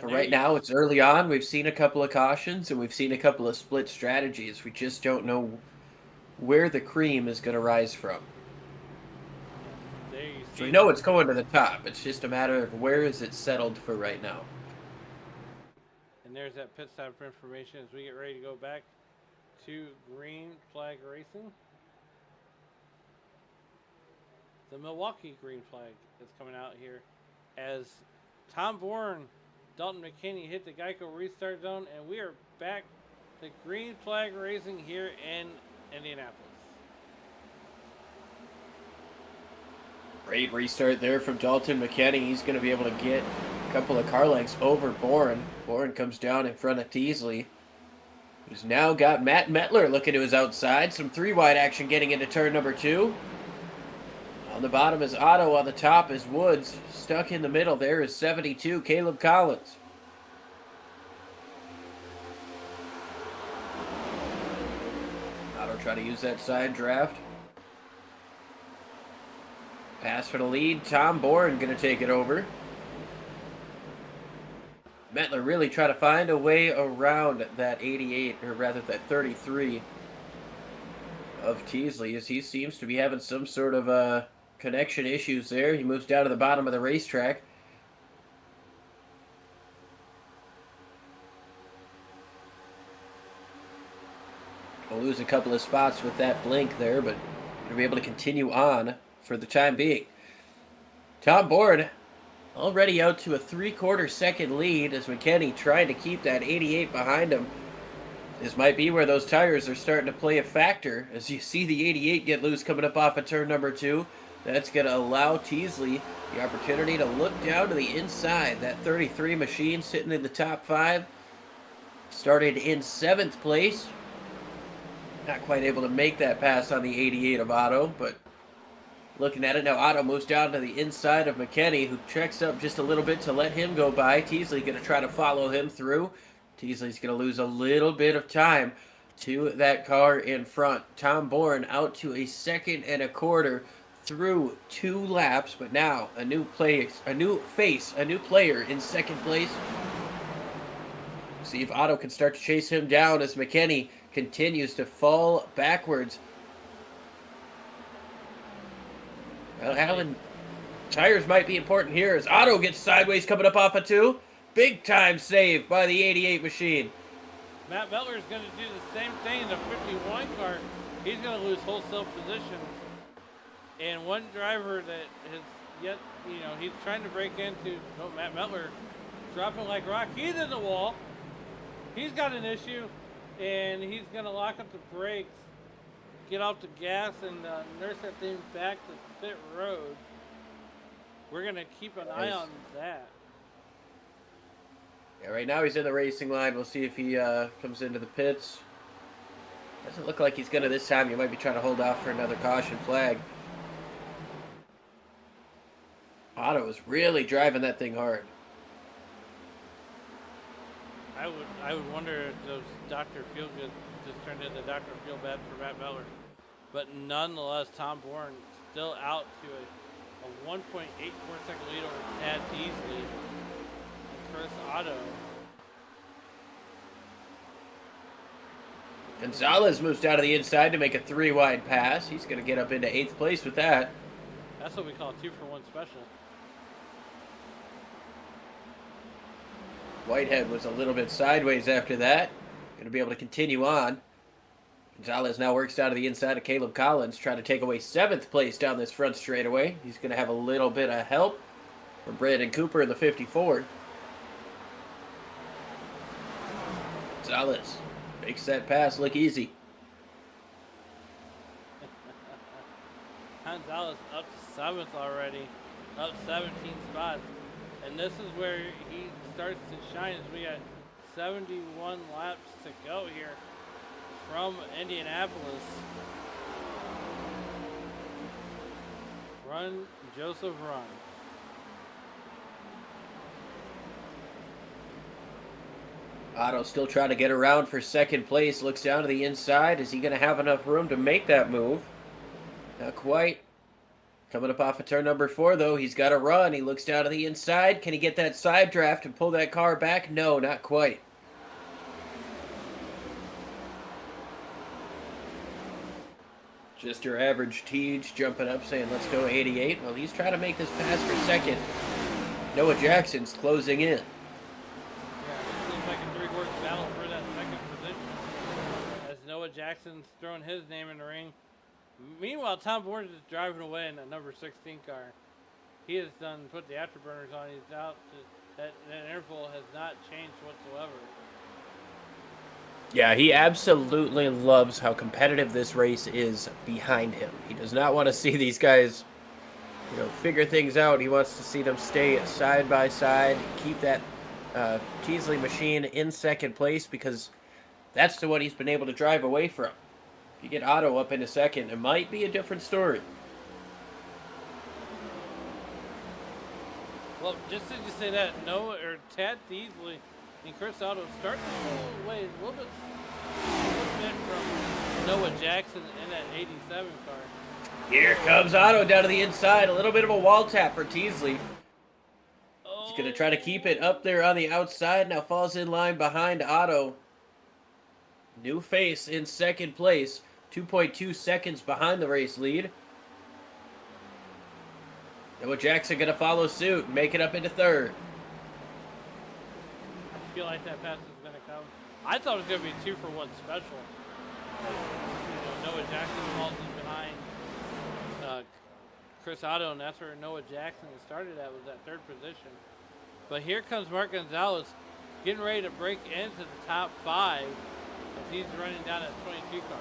for right now, it's early on. We've seen a couple of cautions, and we've seen a couple of split strategies. We just don't know where the cream is going to rise from. So we know it's going to the top. It's just a matter of where is it settled for right now. And there's that pit stop information as we get ready to go back to green flag racing. the Milwaukee green flag is coming out here as Tom Bourne, Dalton McKinney hit the Geico restart zone, and we are back to green flag racing here in Indianapolis. Great restart there from Dalton McKinney. He's going to be able to get a couple of car lengths over Bourne. Bourne comes down in front of Teasley, who's now got Matt Metler looking to his outside. Some 3-wide action getting into turn number 2. On the bottom is Otto. On the top is Woods. Stuck in the middle there is 72, Caleb Collins. Otto trying to use that side draft. Pass for the lead. Tom Bourne going to take it over. Metler really trying to find a way around that 88, or rather that 33 of Teasley, as he seems to be having some sort of connection issues there. He moves down to the bottom of the racetrack. We'll lose a couple of spots with that blink there, but we'll be able to continue on for the time being. Tom Bourne already out to a 3/4 second lead as McKinney trying to keep that 88 behind him. This might be where those tires are starting to play a factor as you see the 88 get loose coming up off of turn number 2. That's going to allow Teasley the opportunity to look down to the inside. That 33 machine sitting in the top 5. Started in 7th place. Not quite able to make that pass on the 88 of Otto, but looking at it now, Otto moves down to the inside of McKinney, who checks up just a little bit to let him go by. Teasley going to try to follow him through. Teasley's going to lose a little bit of time to that car in front. Tom Bourne out to a 2 1/4 through 2 laps, but now a new player in 2nd place. See if Otto can start to chase him down as McKinney continues to fall backwards. Well, Alan, tires might be important here as Otto gets sideways coming up off of 2. Big time save by the 88 machine. Matt Metler is going to do the same thing in the 51 car. He's going to lose wholesale positions. And one driver that has yet, he's trying to break into Matt Metler, dropping like rock. He's in the wall. He's got an issue, and he's going to lock up the brakes, get off the gas, and nurse that thing back to pit road. We're going to keep an eye on that. Yeah, right now he's in the racing line. We'll see if he comes into the pits. Doesn't look like he's going to this time. He might be trying to hold off for another caution flag. Otto is really driving that thing hard. I would wonder if those Dr. Feel Good just turned into Dr. Feel Bad for Matt Miller. But nonetheless, Tom Bourne still out to a 1.84 second lead over Tad Teasley and Chris Otto. Gonzalez moves down to the inside to make a 3-wide pass. He's going to get up into 8th place with that. That's what we call a 2-for-1 special. Whitehead was a little bit sideways after that. Going to be able to continue on. Gonzalez now works down to the inside of Caleb Collins, trying to take away 7th place down this front straightaway. He's going to have a little bit of help from Brandon Cooper in the 54. Gonzalez makes that pass look easy. Gonzalez up to 7th already, up 17 spots. And this is where he starts to shine as we got 71 laps to go here from Indianapolis. Run, Joseph, run. Otto still trying to get around for 2nd place. Looks down to the inside. Is he going to have enough room to make that move? Not quite. Coming up off of turn number 4, though, he's got to run. He looks down to the inside. Can he get that side draft and pull that car back? No, not quite. Just your average Teej jumping up saying, let's go 88. Well, he's trying to make this pass for 2nd. Noah Jackson's closing in. Yeah, it seems like a 3-horse battle for that 2nd position as Noah Jackson's throwing his name in the ring. Meanwhile, Tom Bourne is driving away in that number 16 car. He has put the afterburners on. He's out. That interval has not changed whatsoever. Yeah, he absolutely loves how competitive this race is behind him. He does not want to see these guys, figure things out. He wants to see them stay side by side, keep that Teasley machine in second place, because that's the one he's been able to drive away from. If you get Otto up into second, it might be a different story. Well, just as you say that, Tad Teasley and Chris Otto start to pull away a little bit from Noah Jackson in that 87 car. Here comes Otto down to the inside. A little bit of a wall tap for Teasley. He's going to try to keep it up there on the outside. Now falls in line behind Otto. New face in second place. 2.2 seconds behind the race lead. Noah Jackson going to follow suit and make it up into third. I feel like that pass is going to come. I thought it was going to be a 2-for-1 special. Noah Jackson falls in behind Chris Otto, and that's where Noah Jackson started at, was that third position. But here comes Mark Gonzalez getting ready to break into the top 5 as he's running down that 22 car.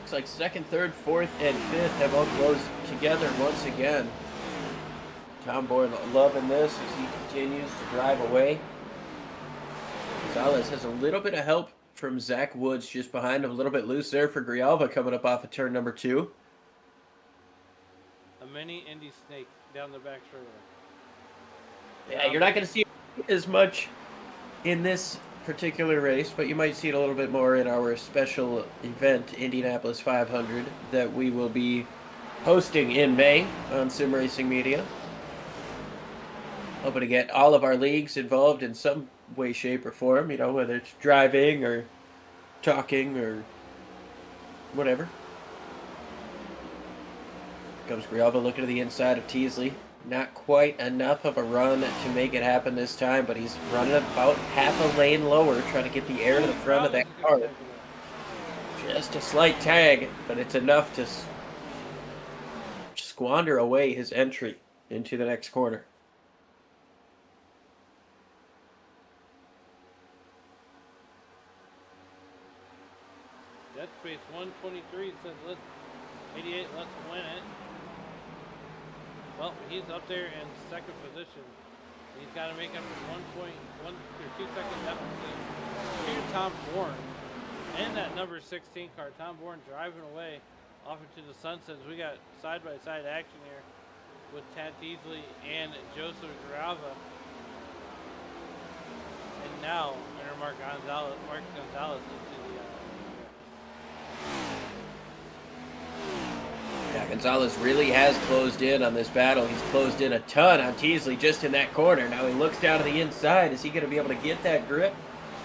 Looks like second, third, fourth, and fifth have all closed together once again. Tom Bourne loving this as he continues to drive away. Gonzalez has a little bit of help from Zach Woods just behind him. A little bit loose there for Grijalva coming up off of turn number 2. A mini Indy snake down the back straightaway. Yeah, you're not going to see as much in this particular race, but you might see it a little bit more in our special event, Indianapolis 500, that we will be hosting in May on Sim Racing Media. Hoping to get all of our leagues involved in some way, shape, or form, whether it's driving or talking or whatever. Comes Grijalva looking to the inside of Teasley. Not quite enough of a run to make it happen this time, but he's running about half a lane lower, trying to get the air to the front of that car. Just a slight tag, but it's enough to squander away his entry into the next corner. Dead Space 123 says, 88, let's win it. Well, he's up there in second position. He's got to make up 1.1 or 2 second deficit. Here's Tom Bourne and that number 16 car. Tom Bourne driving away off into the sunsets. We got side-by-side action here with Tad Teasley and Joseph Grijalva. And now, Mark Gonzalez into the Yeah, Gonzalez really has closed in on this battle. He's closed in a ton on Teasley just in that corner. Now he looks down to the inside. Is he going to be able to get that grip?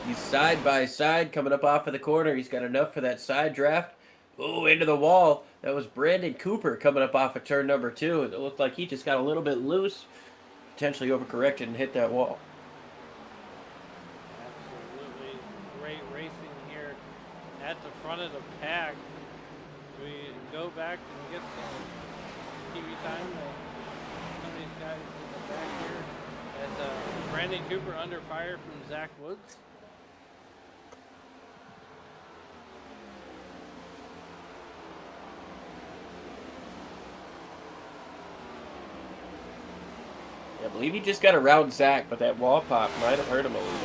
He's side by side coming up off of the corner. He's got enough for that side draft. Oh, into the wall. That was Brandon Cooper coming up off of turn number 2. It looked like he just got a little bit loose, potentially overcorrected and hit that wall. absolutely great racing here at the front of the pack. We go back and get some TV time. Some of these guys in the back here. As Brandon Cooper under fire from Zach Woods. I believe he just got around Zach, but that wall pop might have hurt him a little bit.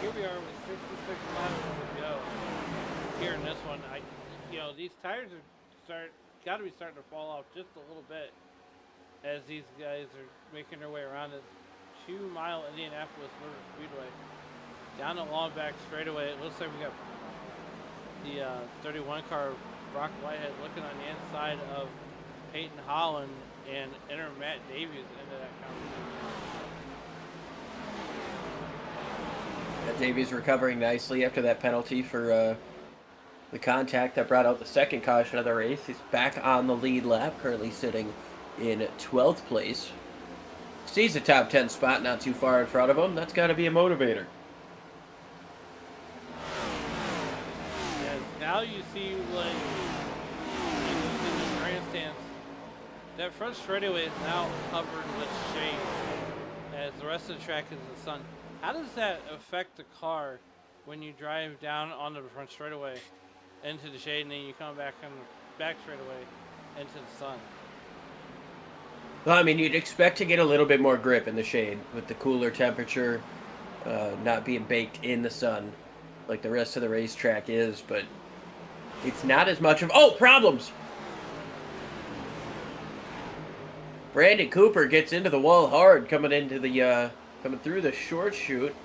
Here we are with 66 miles to go. Here in this one, these tires are got to be starting to fall off just a little bit as these guys are making their way around this 2-mile Indianapolis Motor Speedway down the long back straightaway. It looks like we got the 31 car Brock Whitehead looking on the inside of Peyton Holland and enter Matt Davies into that conversation. Davies recovering nicely after that penalty for the contact that brought out the second caution of the race. He's back on the lead lap, currently sitting in 12th place. sees the top 10 spot not too far in front of him. That's got to be a motivator. Yeah, now you see, like, in the grandstands, that front straightaway is now covered with shade as the rest of the track is the sun. How does that affect the car when you drive down onto the front straightaway into the shade and then you come back on the back straightaway into the sun? Well, I mean, you'd expect to get a little bit more grip in the shade with the cooler temperature, not being baked in the sun like the rest of the racetrack is, but it's not as much of... Oh, problems! Brandon Cooper gets into the wall hard coming into the coming through the short chute.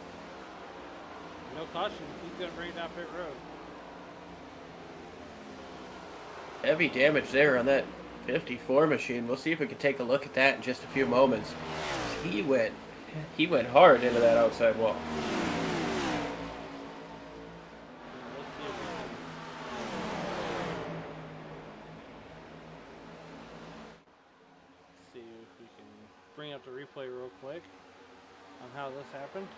No caution. He's going to bring it down pit road. Heavy damage there on that 54 machine. We'll see if we can take a look at that in just a few moments. He went hard into that outside wall. Let's see if we can... see if we can bring up the replay real quick on how this happened.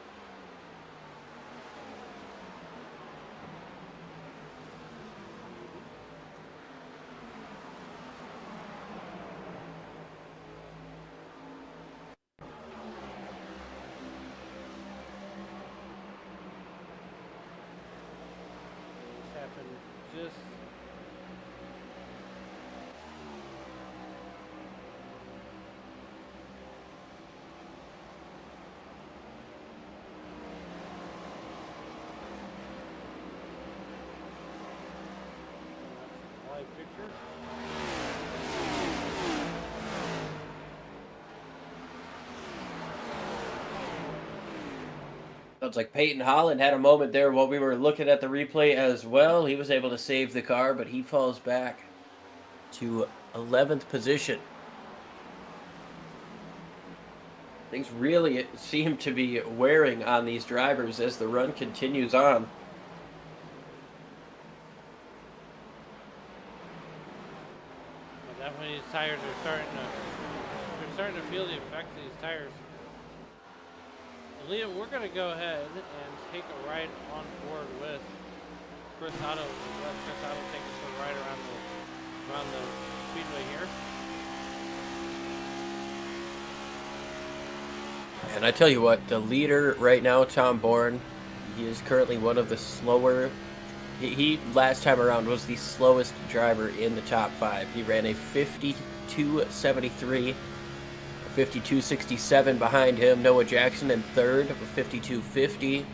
This happened just live picture. Sounds like Peyton Holland had a moment there while we were looking at the replay as well. He was able to save the car, but he falls back to 11th position. Things really seem to be wearing on these drivers as the run continues on. But definitely these tires are starting to feel the effect of these tires. Liam, we're going to go ahead and take a ride on board with Chris Otto. Let Chris Otto take us for a ride around the speedway here. And I tell you what, the leader right now, Tom Bourne, he is currently one of the slower. He last time around was the slowest driver in the top 5. He ran a 52.73. 52.67 behind him, Noah Jackson in third with 52.50,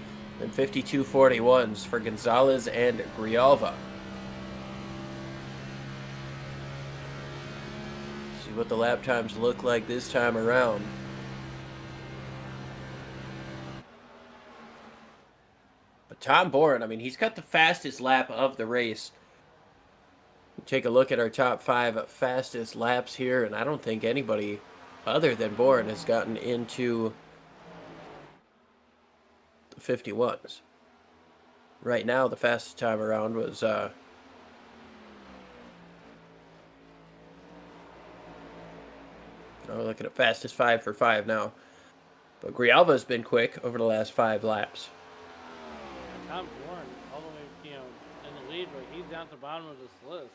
and 52.41s for Gonzalez and Grijalva. See what the lap times look like this time around. But Tom Bourne, I mean, he's got the fastest lap of the race. Take a look at our top 5 fastest laps here, and I don't think anybody other than Bourne has gotten into the 51s. Right now, the fastest time around was we're looking at fastest 5 for 5 now. But Grijalva's been quick over the last 5 laps. Tom Bourne, all the way, in the lead, but he's down at the bottom of this list.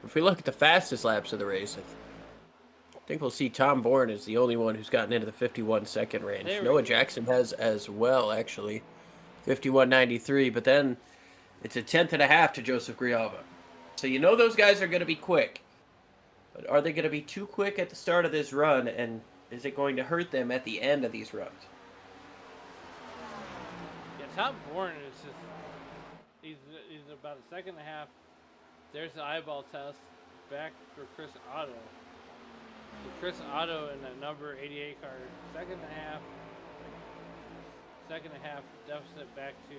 If we look at the fastest laps of the race, I think we'll see Tom Bourne is the only one who's gotten into the 51-second range. Noah Jackson has as well, actually, 51.93, but then it's a 10.5 to Joseph Grijalva. So you know those guys are going to be quick. But are they going to be too quick at the start of this run, and is it going to hurt them at the end of these runs? Yeah, Tom Bourne is just, he's about a second and a half. There's the eyeball test back for Chris Otto. So Chris Otto in that number 88 car, second and a half deficit back to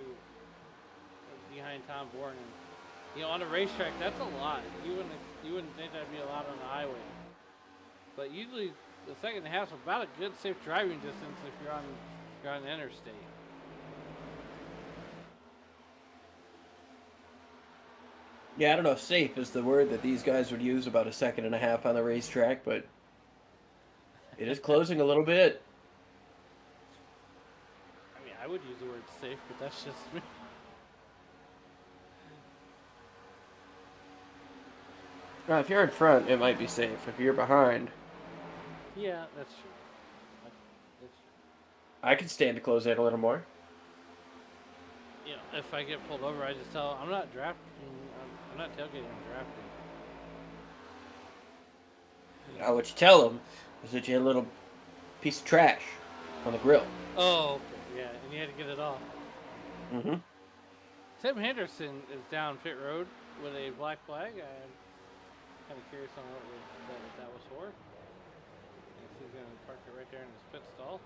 behind Tom Bourne. And, on a racetrack, that's a lot. You wouldn't think that'd be a lot on the highway. But usually the second and a half is about a good safe driving distance if you're on the interstate. Yeah, I don't know if safe is the word that these guys would use about a second and a half on the racetrack, but it is closing a little bit. I mean, I would use the word safe, but that's just me. Now, if you're in front, it might be safe. If you're behind, Yeah, that's true. That's true. I could stand to close it a little more. You know, if I get pulled over, I just tell I'm not drafting. I'm not tailgating. I'm drafting. Now, what you tell them is that you had a little piece of trash on the grill. Oh, okay. Yeah, and you had to get it off. Mm-hmm. Tim Henderson is down pit road with a black flag. I'm kind of curious on what that was for. I guess he's going to park it right there in his pit stall.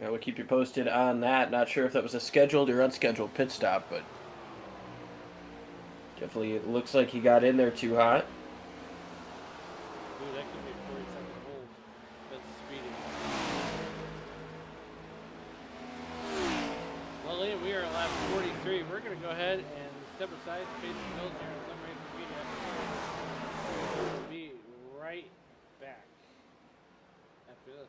I will keep you posted on that. Not sure if that was a scheduled or unscheduled pit stop, but definitely it looks like he got in there too hot. Ooh, that could be a 40-second hold. That's speeding. Well, Liam, we are at lap 43. We're going to go ahead and step aside and face the hills here on Some Racing Media. We'll be right back after this.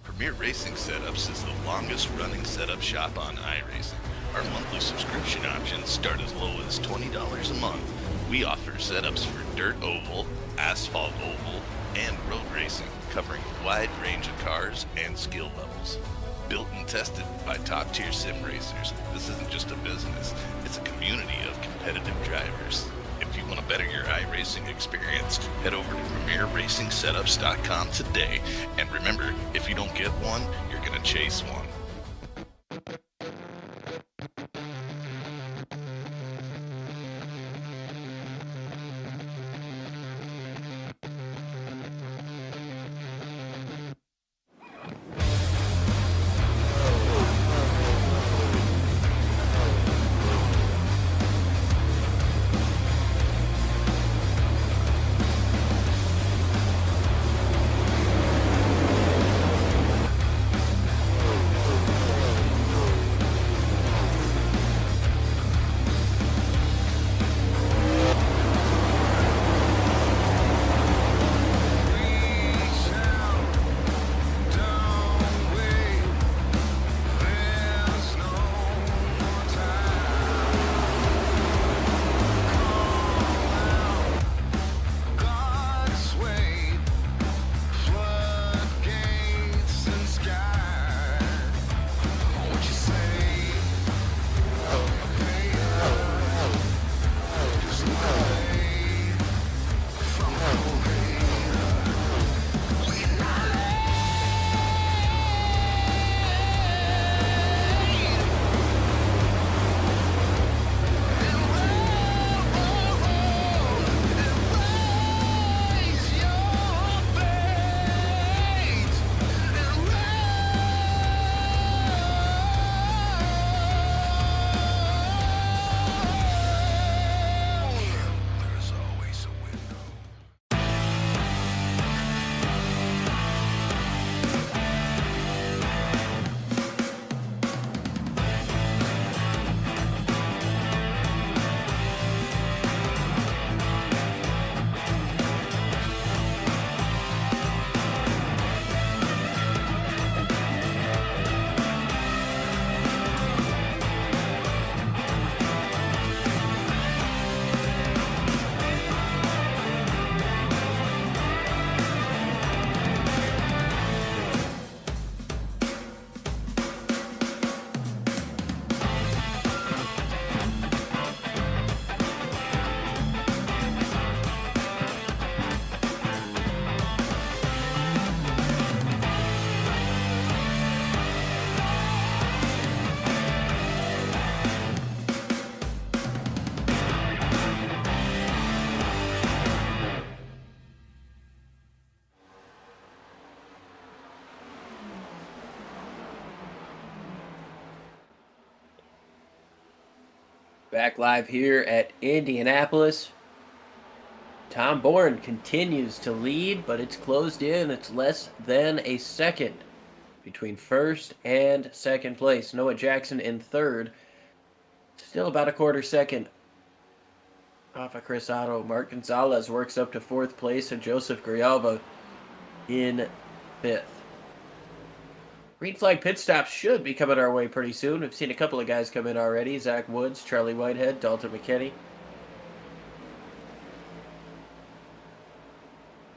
Premier Racing Setups is the longest running setup shop on iRacing. Our monthly subscription options start as low as $20 a month. We offer setups for dirt oval, asphalt oval, and road racing, covering a wide range of cars and skill levels. Built and tested by top-tier sim racers, this isn't just a business, it's a community of competitive drivers. If you want to better your iRacing experience, head over to PremierRacingSetups.com today. And remember, if you don't get one, you're going to chase one. Back live here at Indianapolis. Tom Bourne continues to lead, but it's closed in. It's less than a second between first and second place. Noah Jackson in third. Still about a quarter second off of Chris Otto. Mark Gonzalez works up to fourth place, and Joseph Grijalva in fifth. Green flag pit stops should be coming our way pretty soon. We've seen a couple of guys come in already. Zach Woods, Charlie Whitehead, Dalton McKinney.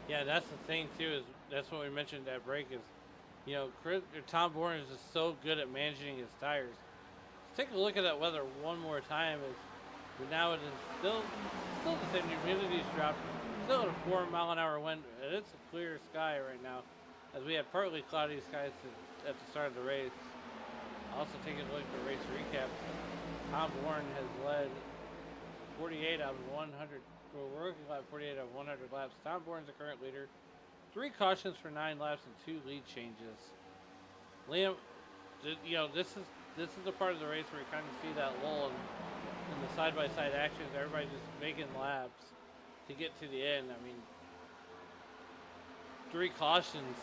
Yeah, that's the thing too. Is that's what we mentioned at break. Is Tom Bourne is just so good at managing his tires. Let's take a look at that weather one more time. Now it is still the same. Humidity's dropped. Still at a 4-mile-an-hour wind. And it's a clear sky right now, as we had partly cloudy skies at the start of the race. Also taking a look at the race recap. Tom Bourne has led 48 out of 100. Well, we're looking at 48 out of 100 laps. Tom Bourne's the current leader. 3 cautions for 9 laps and 2 lead changes. Liam, this is the part of the race where you kind of see that lull in the side-by-side actions. Everybody just making laps to get to the end. I mean, 3 cautions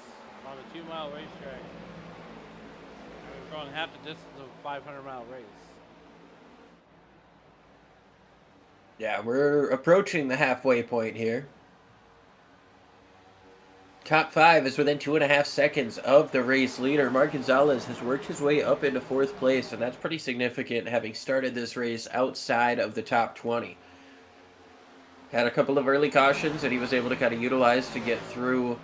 on a 2-mile racetrack. We're going half the distance of a 500-mile race. Yeah, we're approaching the halfway point here. Top 5 is within 2.5 seconds of the race leader. Mark Gonzalez has worked his way up into 4th place, and that's pretty significant, having started this race outside of the top 20. Had a couple of early cautions that he was able to kind of utilize to get through.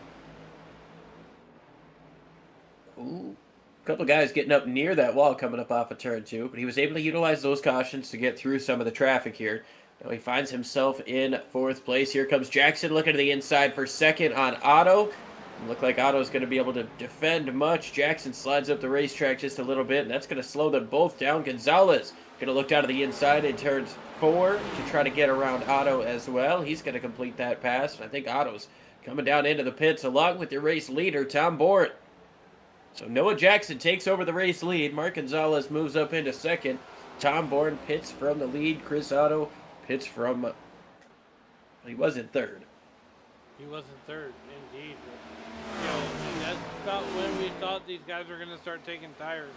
Ooh, a couple of guys getting up near that wall coming up off of turn 2, but he was able to utilize those cautions to get through some of the traffic here. Now he finds himself in 4th place. Here comes Jackson looking to the inside for second on Otto. Look like Otto's going to be able to defend much. Jackson slides up the racetrack just a little bit, and that's going to slow them both down. Gonzalez going to look down to the inside in turns 4 to try to get around Otto as well. He's going to complete that pass, and I think Otto's coming down into the pits along with the race leader, Tom Bourne. So Noah Jackson takes over the race lead. Mark Gonzalez moves up into second. Tom Bourne pits from the lead. Chris Otto pits from... he was in third. He was in third, indeed. That's about when we thought these guys were going to start taking tires.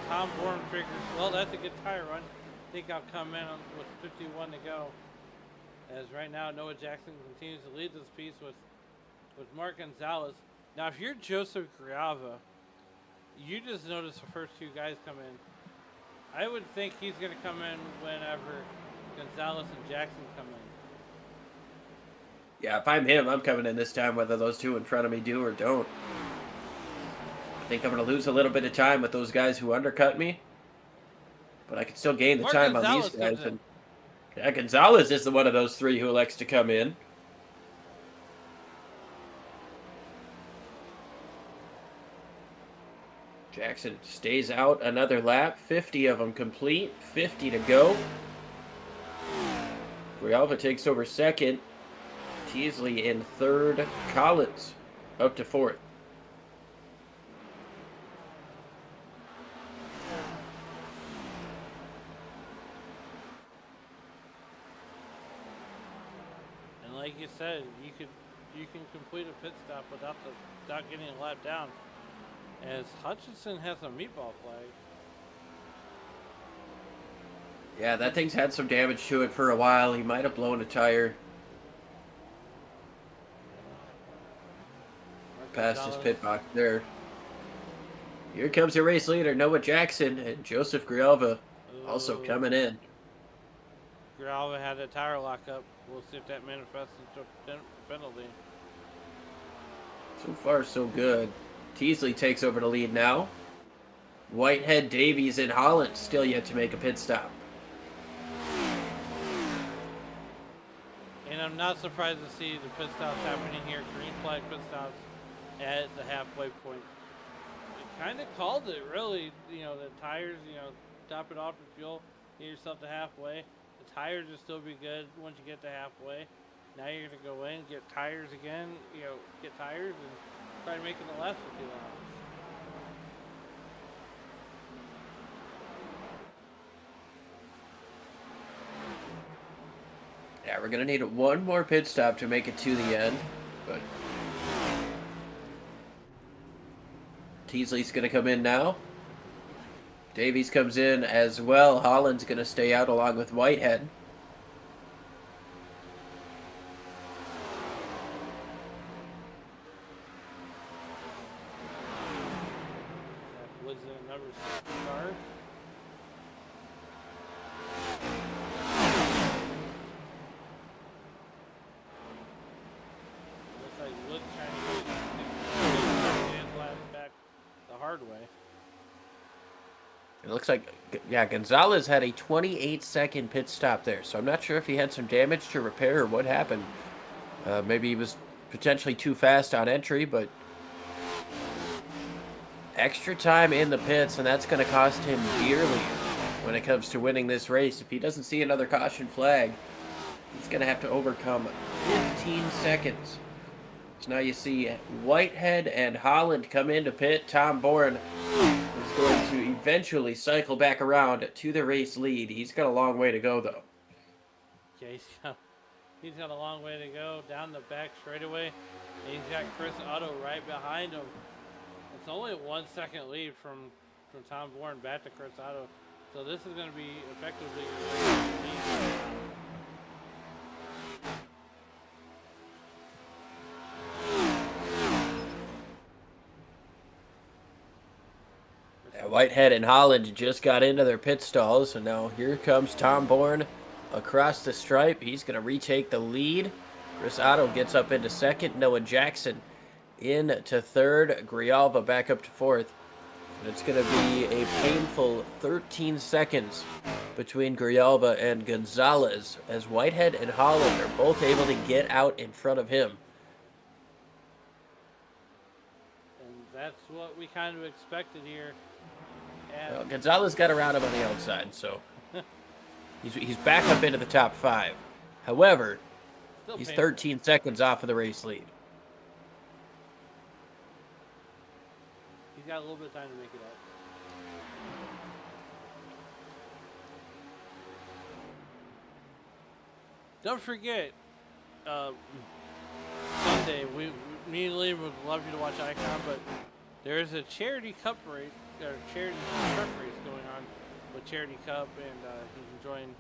Tom Bourne figures, well, that's a good tire run. I think I'll come in with 51 to go. As right now, Noah Jackson continues to lead this piece with Mark Gonzalez. Now, if you're Joseph Grijalva, you just notice the first 2 guys come in. I would think he's going to come in whenever Gonzalez and Jackson come in. Yeah, if I'm him, I'm coming in this time, whether those 2 in front of me do or don't. I think I'm going to lose a little bit of time with those guys who undercut me, but I can still gain the time on these guys. And yeah, Gonzalez is the one of those 3 who elects to come in. Jackson stays out another lap. 50 of them complete. 50 to go. Grijalva takes over second. Teasley in third. Collins up to fourth. And like you said, you can complete a pit stop without getting a lap down, as Hutchinson has a meatball flag. Yeah, that thing's had some damage to it for a while. He might have blown a tire. Past his pit box there. Here comes your race leader, Noah Jackson, and Joseph Grijalva also coming in. Grijalva had a tire lockup. We'll see if that manifests into a penalty. So far, so good. Teasley takes over the lead now. Whitehead, Davies, and Holland still yet to make a pit stop. And I'm not surprised to see the pit stops happening here. Green flag pit stops at the halfway point. It kind of called it, really. The tires, top it off with fuel, get yourself to halfway. The tires will still be good once you get to halfway. Now you're going to go in, get tires again, get tires and try to make it the last for 2 laps. Yeah, we're going to need one more pit stop to make it to the end. But Teasley's going to come in now. Davies comes in as well. Holland's going to stay out along with Whitehead. Woods in number 6 car. Looks like Woods trying to get his lap back the hard way. It looks like, yeah, Gonzalez had a 28-second pit stop there, so I'm not sure if he had some damage to repair or what happened. Maybe he was potentially too fast on entry, but extra time in the pits, and that's going to cost him dearly when it comes to winning this race. If he doesn't see another caution flag, he's going to have to overcome 15 seconds. So now you see Whitehead and Holland come into pit. Tom Bourne is going to eventually cycle back around to the race lead. He's got a long way to go, though. Yeah, he's got a long way to go down the back straightaway. And he's got Chris Otto right behind him. It's only a 1 second lead from Tom Bourne back to Chris Otto. So this is going to be effectively a lead. Whitehead and Holland just got into their pit stalls, and now here comes Tom Bourne across the stripe. He's going to retake the lead. Chris Otto gets up into second. Noah Jackson into third. Grijalva back up to fourth. And it's going to be a painful 13 seconds between Grijalva and Gonzalez as Whitehead and Holland are both able to get out in front of him. And that's what we kind of expected here. Well, Gonzalez got around him on the outside, so he's back up into the top 5. However, Still he's painful. 13 seconds off of the race lead. He's got a little bit of time to make it up. Don't forget, Sunday, me and Liam would love you to watch Icon, but there is a charity cup race, or charity truck race going on with Charity Cup, and you can join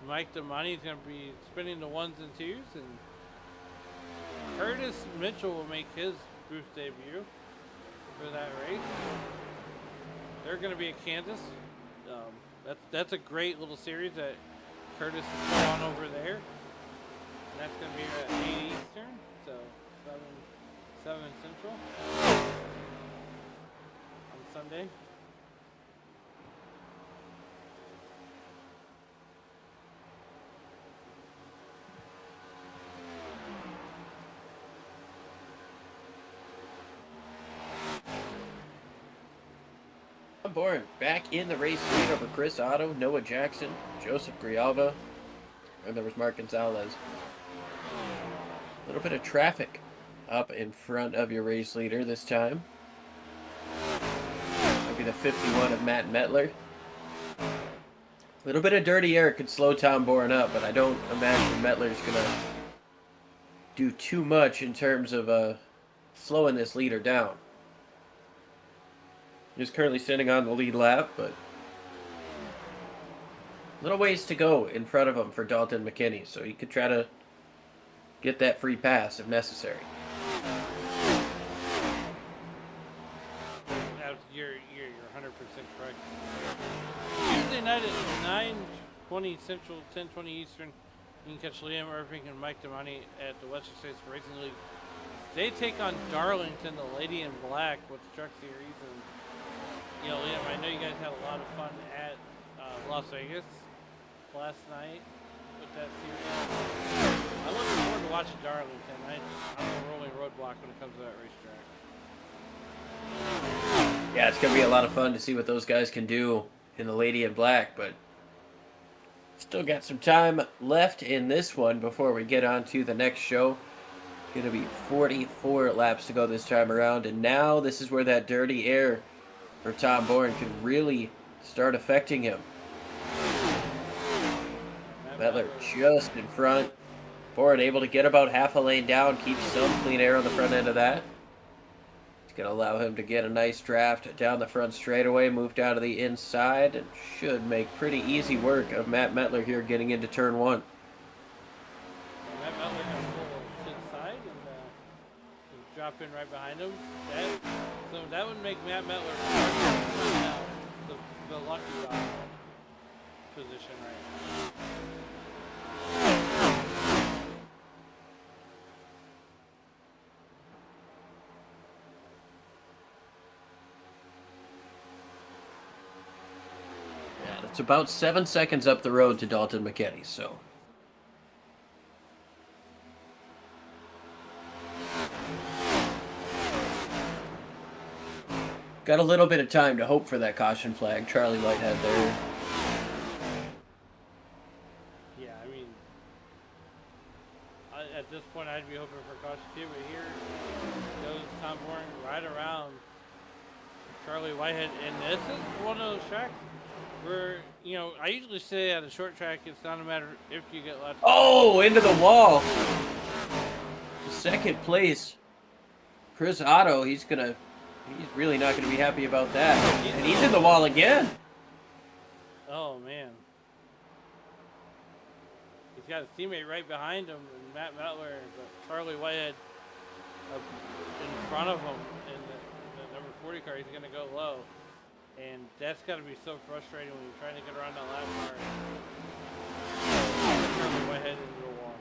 Mike Damani. He's going to be spinning the 1s and 2s, and Curtis Mitchell will make his booth debut for that race. They're going to be at Kansas. That's a great little series that Curtis has put on over there. And that's going to be at 8 Eastern, so 7 Central on Sunday. Tom Bourne back in the race lead over Chris Otto, Noah Jackson, Joseph Grijalva, and there was Mark Gonzalez. A little bit of traffic up in front of your race leader this time. Might be the 51 of Matt Metler. A little bit of dirty air could slow Tom Bourne up, but I don't imagine Metler's going to do too much in terms of slowing this leader down. He's currently sitting on the lead lap, but little ways to go in front of him for Dalton McKinney, so he could try to get that free pass if necessary. You're 100% correct. Tuesday night at 9:20 Central, 10:20 Eastern, you can catch Liam Irving and Mike Damani at the Western States Racing League. They take on Darlington, the Lady in Black, with the Truck Series. And you know, Liam, I know you guys had a lot of fun at Las Vegas last night with that series. I'm looking forward to watching Darlington. I'm a rolling roadblock when it comes to that racetrack. Yeah, it's going to be a lot of fun to see what those guys can do in the Lady in Black, but still got some time left in this one before we get on to the next show. Going to be 44 laps to go this time around, and now this is where that dirty air for Tom Bourne could really start affecting him. Metler just in front. Bourne able to get about half a lane down, keep some clean air on the front end of that. It's going to allow him to get a nice draft down the front straightaway, move down to the inside, and should make pretty easy work of Matt Metler here getting into turn 1. Matt Metler going to pull to the side and drop in right behind him. So that would make Matt Metler now the lucky dog position right now. Yeah, it's about 7 seconds up the road to Dalton McKinney, so. Got a little bit of time to hope for that caution flag Charlie Whitehead there. Yeah, I mean, at this point I'd be hoping for caution too, but here goes Tom Boring right around Charlie Whitehead, and this is one of those tracks where, you know, I usually say at a short track it's not a matter if you get left. Oh, into the wall. Second place. Chris Otto, he's really not gonna be happy about that. And he's in the wall again. Oh man. He's got his teammate right behind him, and Matt Metler, but Charlie Whitehead up in front of him in the number 40 car. He's going to go low, and that's got to be so frustrating when you're trying to get around that lap car. Charlie Whitehead into the wall.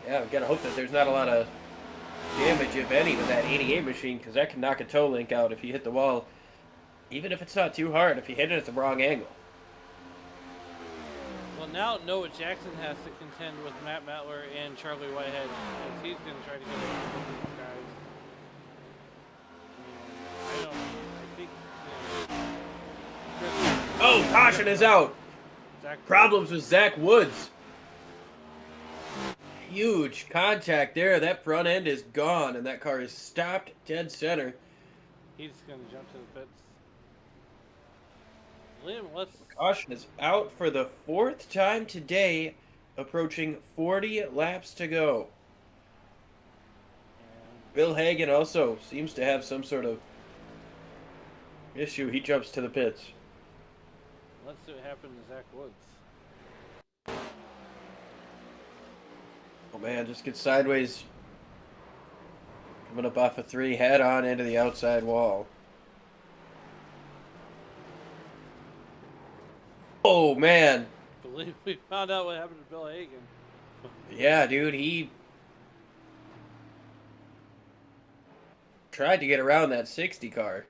Yeah, we've got to hope that there's not a lot of damage, if any, to that 88 machine, because that can knock a toe link out if you hit the wall, even if it's not too hard, if you hit it at the wrong angle. Well, now Noah Jackson has to contend with Matt Metler and Charlie Whitehead, as he's going to try to get it with these guys. I think, you know, Oh, caution is out. Zach Problems with Zach Woods. Huge contact there. That front end is gone, and that car is stopped dead center. He's going to jump to the pits. Liam, let's... Caution is out for the 4th time today, approaching 40 laps to go. Bill Hagan also seems to have some sort of issue. He jumps to the pits. Let's see what happened to Zach Woods. Oh man, just gets sideways. Coming up off a 3, head on into the outside wall. Oh man. I believe we found out what happened to Bill Hagan. Yeah, dude, he tried to get around that 60 car.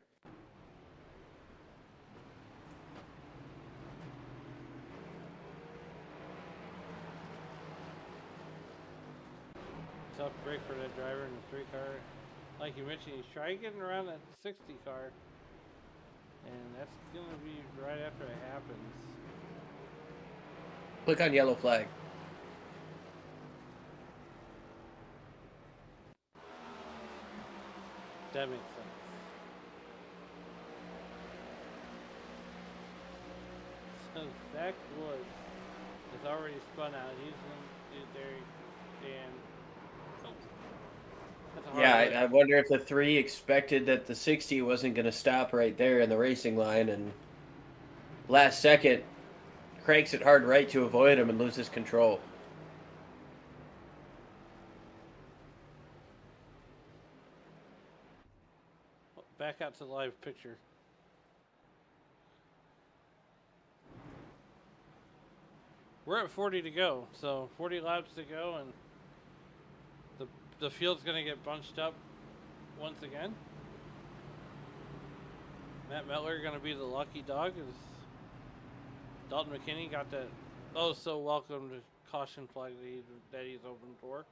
Tough break for that driver in the 3 car. Like you mentioned, he's trying getting around that 60 car. And that's going to be right after it happens. Click on yellow flag. That makes sense. So Zach Woods has already spun out. He's there, and that's a hard Yeah, hit. I wonder if the 3 expected that the 60 wasn't going to stop right there in the racing line, and last second cranks it hard right to avoid him and loses control. Back out to the live picture. We're at 40 to go, so 40 laps to go, and the field's going to get bunched up once again. Matt Metler going to be the lucky dog. As Dalton McKinney got that oh so welcomed caution flag that he's open for.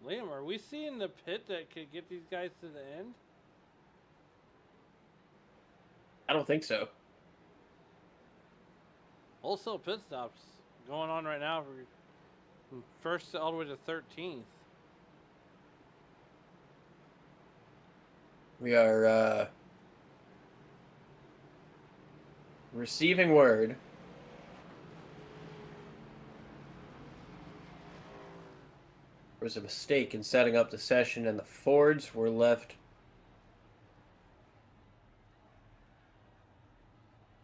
Liam, are we seeing the pit that could get these guys to the end? I don't think so. Wholesale pit stops going on right now from first all the way to 13th. We are receiving word was a mistake in setting up the session, and the Fords were left.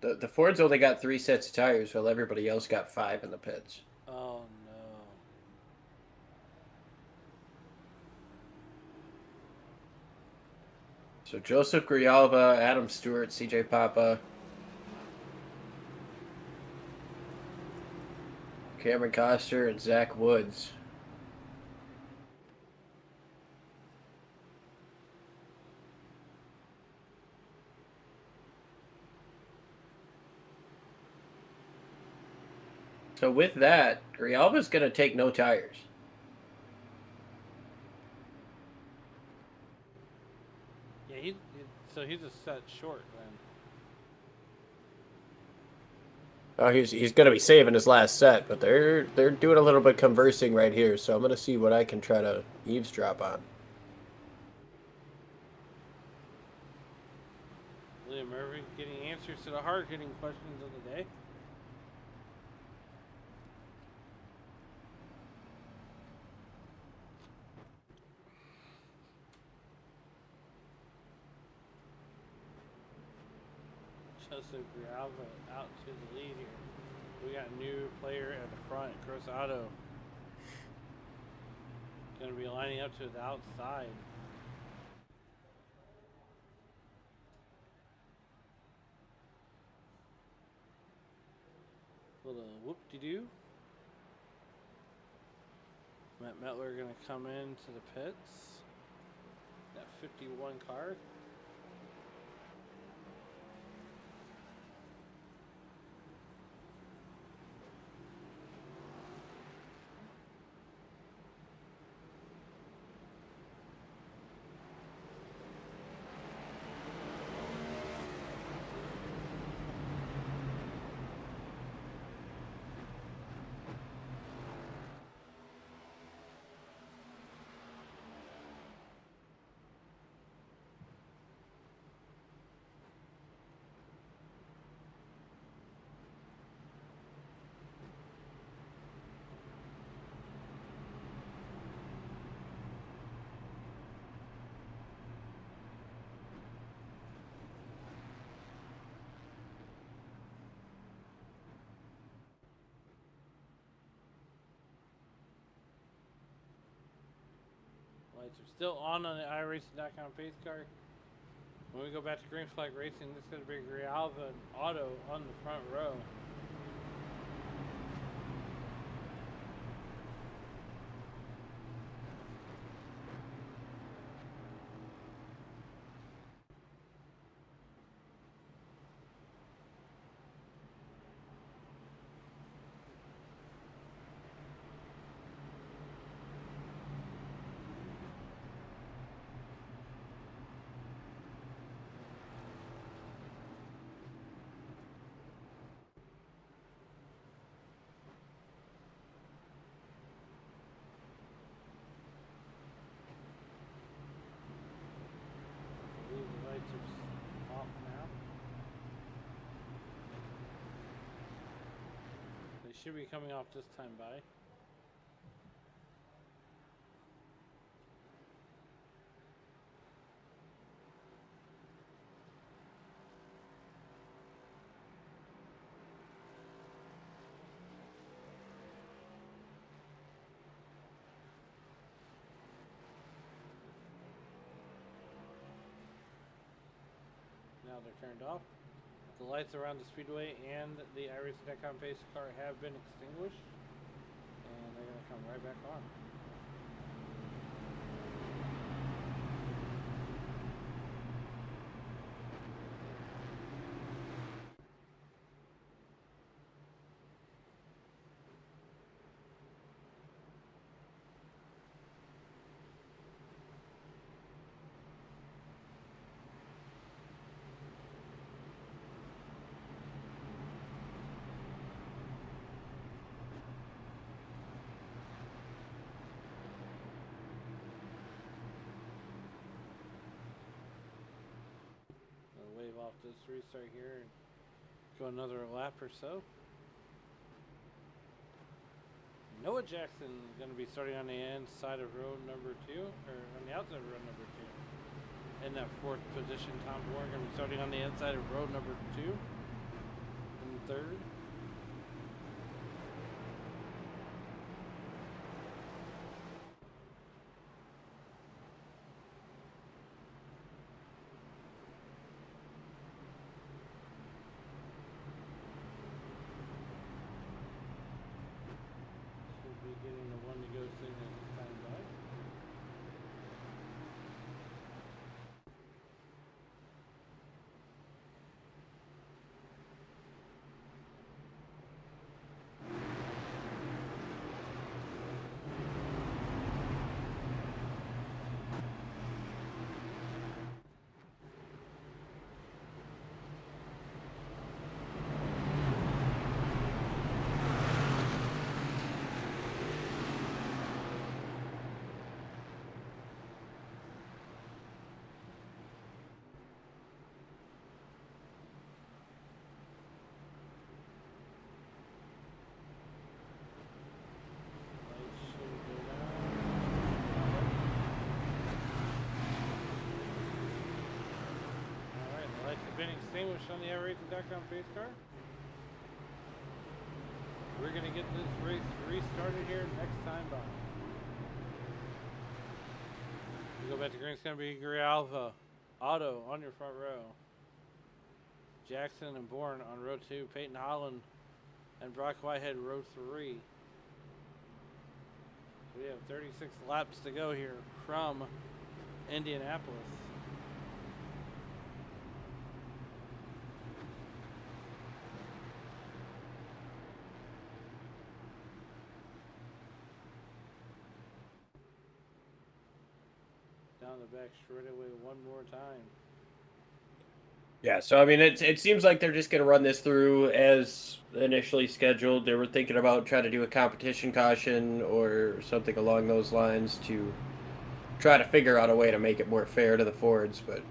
The Fords only got 3 sets of tires, while everybody else got 5 in the pits. Oh no. So Joseph Grijalva, Adam Stewart, CJ Papa, Cameron Coster, and Zach Woods. So with that, Grijalva's going to take no tires. Yeah, so he's a set short then. Oh, he's going to be saving his last set, but they're doing a little bit conversing right here, so I'm going to see what I can try to eavesdrop on. William Irving getting answers to the hard-hitting questions of the day. Joseph Grijalva out to the lead here. We got a new player at the front, Chris Otto. Going to be lining up to the outside. Little whoop-de-doo. Matt Metler going to come into the pits. That 51 car. Lights are still on the iRacing.com pace car. When we go back to Green Flag Racing, this is going to be Grijalva and Otto on the front row. Off now. They should be coming off this time by. Now they're turned off. The lights around the speedway and the iRacing.com pace car have been extinguished, and they're going to come right back on. Wave off this restart here and go another lap or so. Noah Jackson is going to be starting on the inside of row number 2, or on the outside of row number 2. In that 4th position, Tom Bourne going to be starting on the inside of row number 2. In 3rd. Getting the one to go soon as it's time back. Been extinguished on the iRacing.com pace car. We're going to get this race restarted here next time by. We go back to green. It's going to be Grijalva, Otto on your front row. Jackson and Bourne on row 2. Peyton Holland and Brock Whitehead row 3. We have 36 laps to go here from Indianapolis. Down the back straightaway one more time. Yeah, so I mean, it seems like they're just going to run this through as initially scheduled. They were thinking about trying to do a competition caution or something along those lines to try to figure out a way to make it more fair to the Fords. But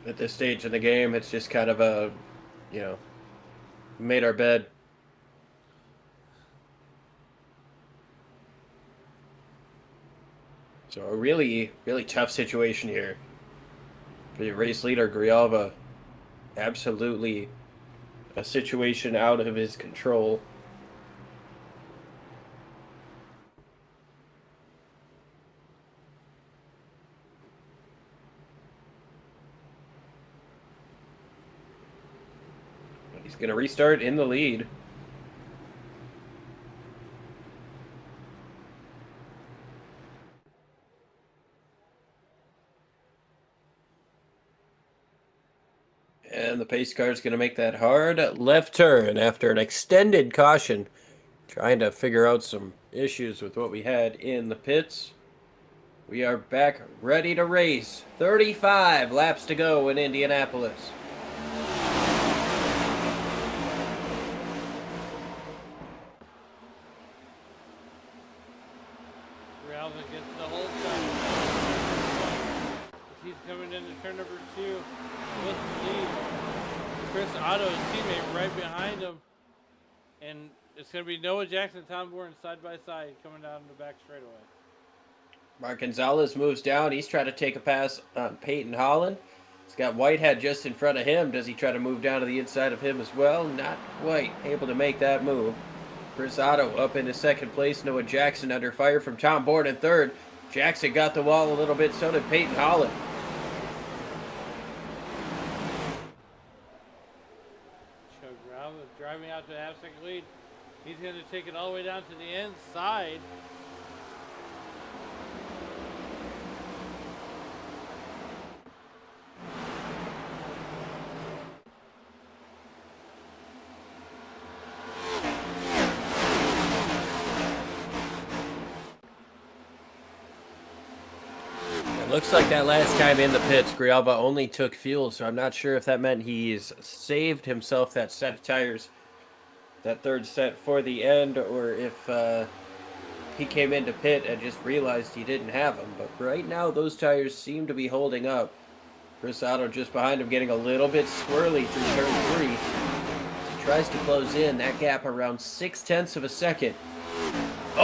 at this stage in the game, it's just kind of a, you know, made our bed. So a really, really tough situation here for the race leader, Grijalva. Absolutely a situation out of his control. He's going to restart in the lead. And the pace car is going to make that hard left turn after an extended caution. Trying to figure out some issues with what we had in the pits. We are back ready to race. 35 laps to go in Indianapolis. Grijalva gets the whole time. He's coming into turn number 2 with the lead. Chris Otto, his teammate, right behind him. And it's going to be Noah Jackson and Tom Bourne side by side coming down the back straightaway. Mark Gonzalez moves down. He's trying to take a pass on Peyton Holland. He's got Whitehead just in front of him. Does he try to move down to the inside of him as well? Not quite able to make that move. Chris Otto up into second place. Noah Jackson under fire from Tom Bourne in third. Jackson got the wall a little bit. So did Peyton Holland. Driving out to half second lead. He's going to take it all the way down to the inside. It looks like that last time in the pits, Grijalva only took fuel, so I'm not sure if that meant he's saved himself that set of tires, that third set for the end, or if he came into pit and just realized he didn't have them. But right now, those tires seem to be holding up. Chris Otto just behind him, getting a little bit swirly through turn 3. He tries to close in that gap around 0.6 of a second.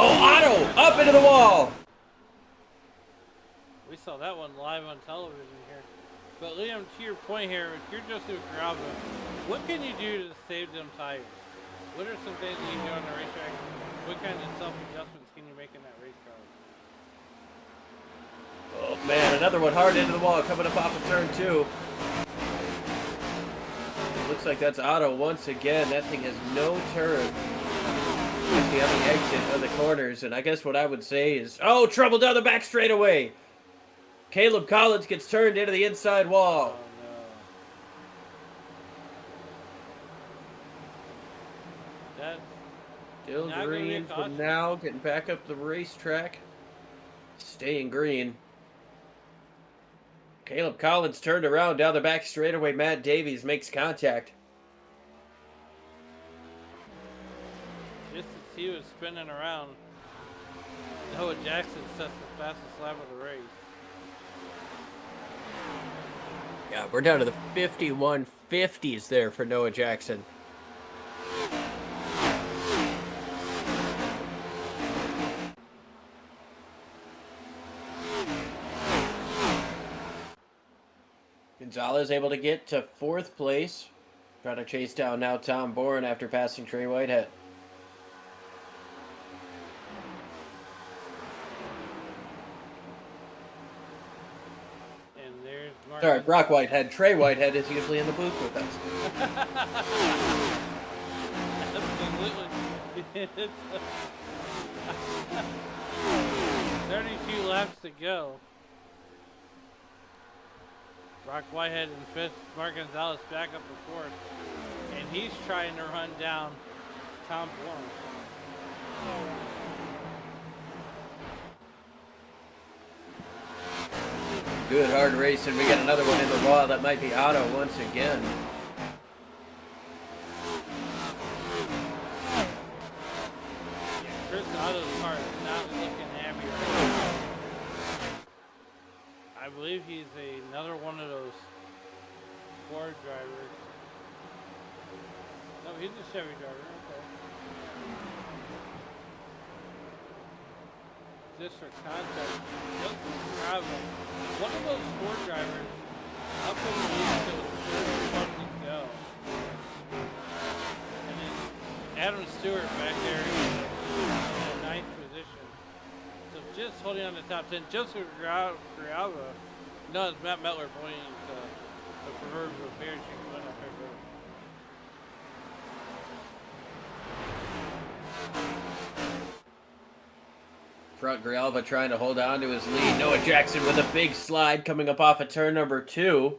Oh, Otto up into the wall. We saw that one live on television here. But Liam, to your point here, if you're Joseph Grava, what can you do to save them tires? What are some things you can do on the racetrack? What kind of self-adjustments can you make in that race car? Oh man, another one hard into the wall coming up off of turn 2. Looks like that's Otto once again. That thing has no turn. Actually on the exit of the corners, and I guess what I would say is, oh, trouble down the back straightaway. Caleb Collins gets turned into the inside wall. Oh no. That's Still not gonna be a green for caution. now, getting back up the racetrack. Staying green. Caleb Collins turned around down the back straightaway. Matt Davies makes contact. just as he was spinning around, Noah Jackson sets the fastest lap of the race. Yeah, we're down to the 51.50s there for Noah Jackson. Gonzalez able to get to 4th place. Trying to chase down now Tom Bourne after passing Trey Whitehead. And there's Mark. Sorry, Brock Whitehead. Trey Whitehead is usually in the booth with us. Absolutely. 32 laps to go. Brock Whitehead in 5th, Mark Gonzalez back up to 4th. And he's trying to run down Tom Bourne. Good hard racing. We got another one in the wall. That might be Otto once again. Chris Otto's car is not looking happy right now. I believe he's another one of those Ford drivers. No, he's a Chevy driver. Okay. Just for context, one of those Ford drivers up in the east to the third to go. And then Adam Stewart back there in 9th position. So just holding on the top 10. Joseph Grijalva. No, it's Matt Mettler pointing to the proverbial parachute going up there. Front Grijalva trying to hold on to his lead. Noah Jackson with a big slide coming up off of turn number 2.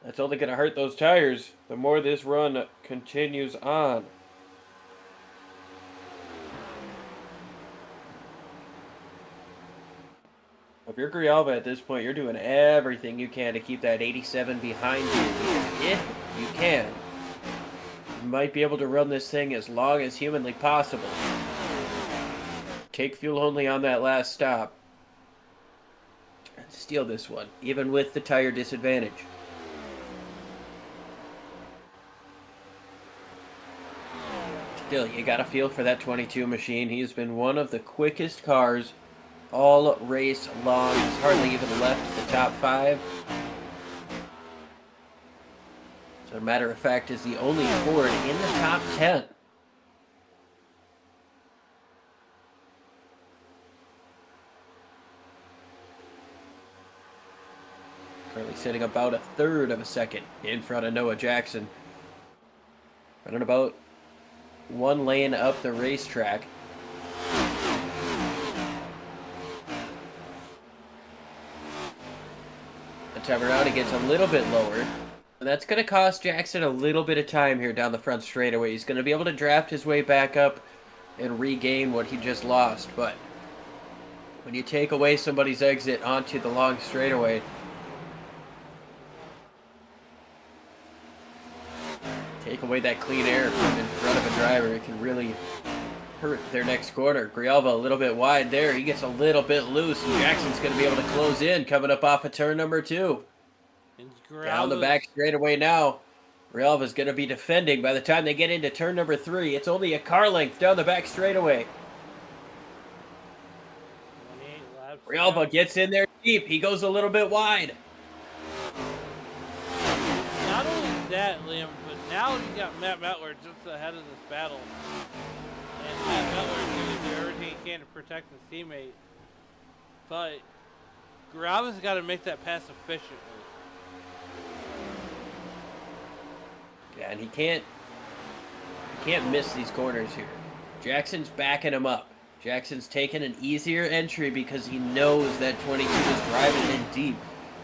That's only going to hurt those tires the more this run continues on. If you're Grijalva at this point, you're doing everything you can to keep that 87 behind you. If you can, you might be able to run this thing as long as humanly possible. Take fuel only on that last stop. And steal this one, even with the tire disadvantage. Still, you got to feel for that 22 machine. He's been one of the quickest cars all race long. He's hardly even left the top 5. As a matter of fact, is the only Ford in the top 10. Currently sitting about 1/3 of a second in front of Noah Jackson. Running about 1 lane up the racetrack. The time around, he gets a little bit lower. And that's going to cost Jackson a little bit of time here down the front straightaway. He's going to be able to draft his way back up and regain what he just lost. But when you take away somebody's exit onto the long straightaway, take away that clean air from in front of a driver, it can really hurt their next corner. Grijalva a little bit wide there. He gets a little bit loose, and Jackson's going to be able to close in coming up off of turn number 2. Down the back straightaway now. Grijalva's going to be defending by the time they get into turn number 3. It's only a car length down the back straightaway. Grijalva gets in there deep. He goes a little bit wide. Not only that, Liam, but now you got Matt Mettler just ahead of this battle. And Matt Mettler doing everything he can to protect his teammate. But Grijalva's got to make that pass efficiently. Yeah, and he can't miss these corners here. Jackson's backing him up. Jackson's taking an easier entry because he knows that 22 is driving in deep.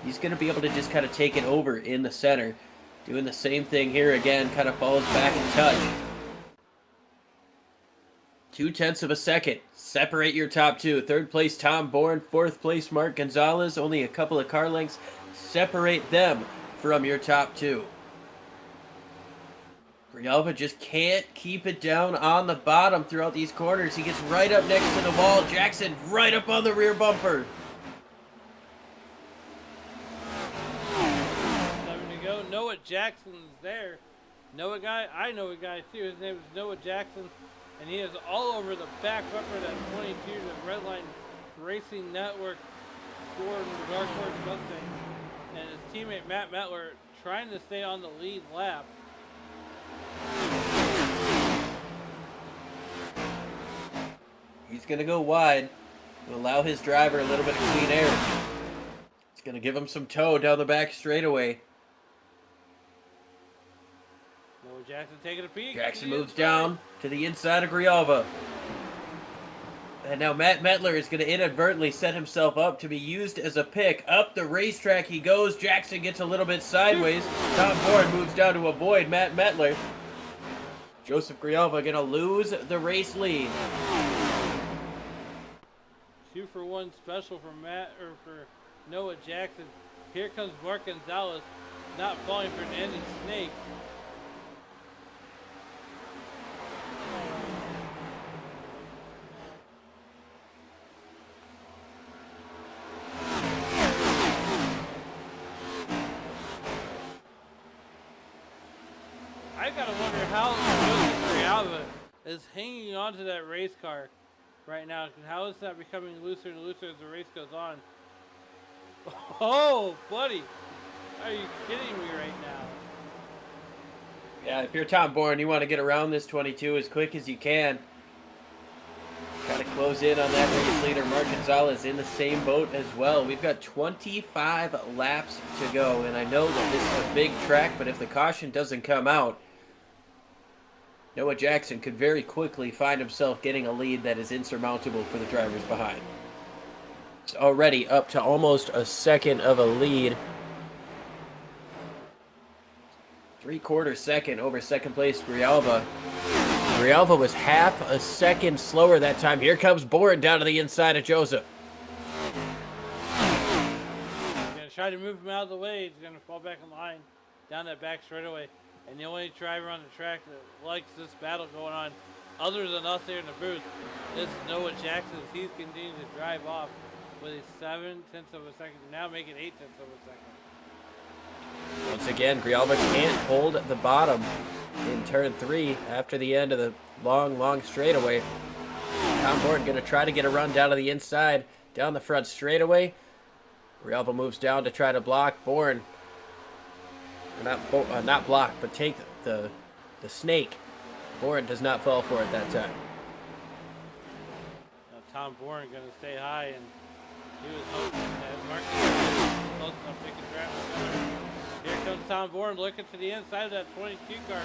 He's going to be able to just kind of take it over in the center. Doing the same thing here again, kind of falls back in touch. 0.2 of a second. Separate your top two. Third place, Tom Bourne. Fourth place, Mark Gonzalez. Only a couple of car lengths. Separate them from your top two. Grijalva just can't keep it down on the bottom throughout these corners. He gets right up next to the wall. Jackson right up on the rear bumper. 7 to go. Noah Jackson's there. I know a guy too. His name is Noah Jackson, and he is all over the back bumper of that 22, the Redline Racing Network Ford Dark Horse Mustang, and his teammate Matt Mettler trying to stay on the lead lap. He's going to go wide to allow his driver a little bit of clean air. It's going to give him some toe down the back straightaway. Noah Jackson taking a peek. Jackson moves down to the inside of Grijalva. And now Matt Mettler is going to inadvertently set himself up to be used as a pick. Up the racetrack he goes. Jackson gets a little bit sideways. Tom Bourne moves down to avoid Matt Mettler. Joseph Grijalva going to lose the race lead. 2-for-1 special for for Noah Jackson. Here comes Mark Gonzalez, not falling for an ending snake. I gotta wonder how Joseph Grijalva is hanging on to that race car right now. How is that becoming looser and looser as the race goes on? Oh, buddy. Are you kidding me right now? Yeah, if you're Tom Bourne, you want to get around this 22 as quick as you can. Try to close in on that race leader. Mark Gonzalez in the same boat as well. We've got 25 laps to go, and I know that this is a big track, but if the caution doesn't come out, Noah Jackson could very quickly find himself getting a lead that is insurmountable for the drivers behind. It's already up to almost a second of a lead. 3/4 second over second place Grijalva. Grijalva was half a second slower that time. Here comes Bourne down to the inside of Joseph. He's going to try to move him out of the way. He's going to fall back in line down that back straightaway. And the only driver on the track that likes this battle going on, other than us here in the booth, is Noah Jackson. He's continuing to drive off with a 0.7 of a second, now making 0.8 of a second. Once again, Grijalva can't hold the bottom in turn 3 after the end of the long straightaway. Tom Bourne going to try to get a run down to the inside, down the front straightaway. Grijalva moves down to try to block Bourne. Not block, but take the snake. Bourne does not fall for it that time. Now Tom Bourne going to stay high, and he was hoping that Mark was close enough to pick a draft. Here comes Tom Bourne looking to the inside of that 22 car.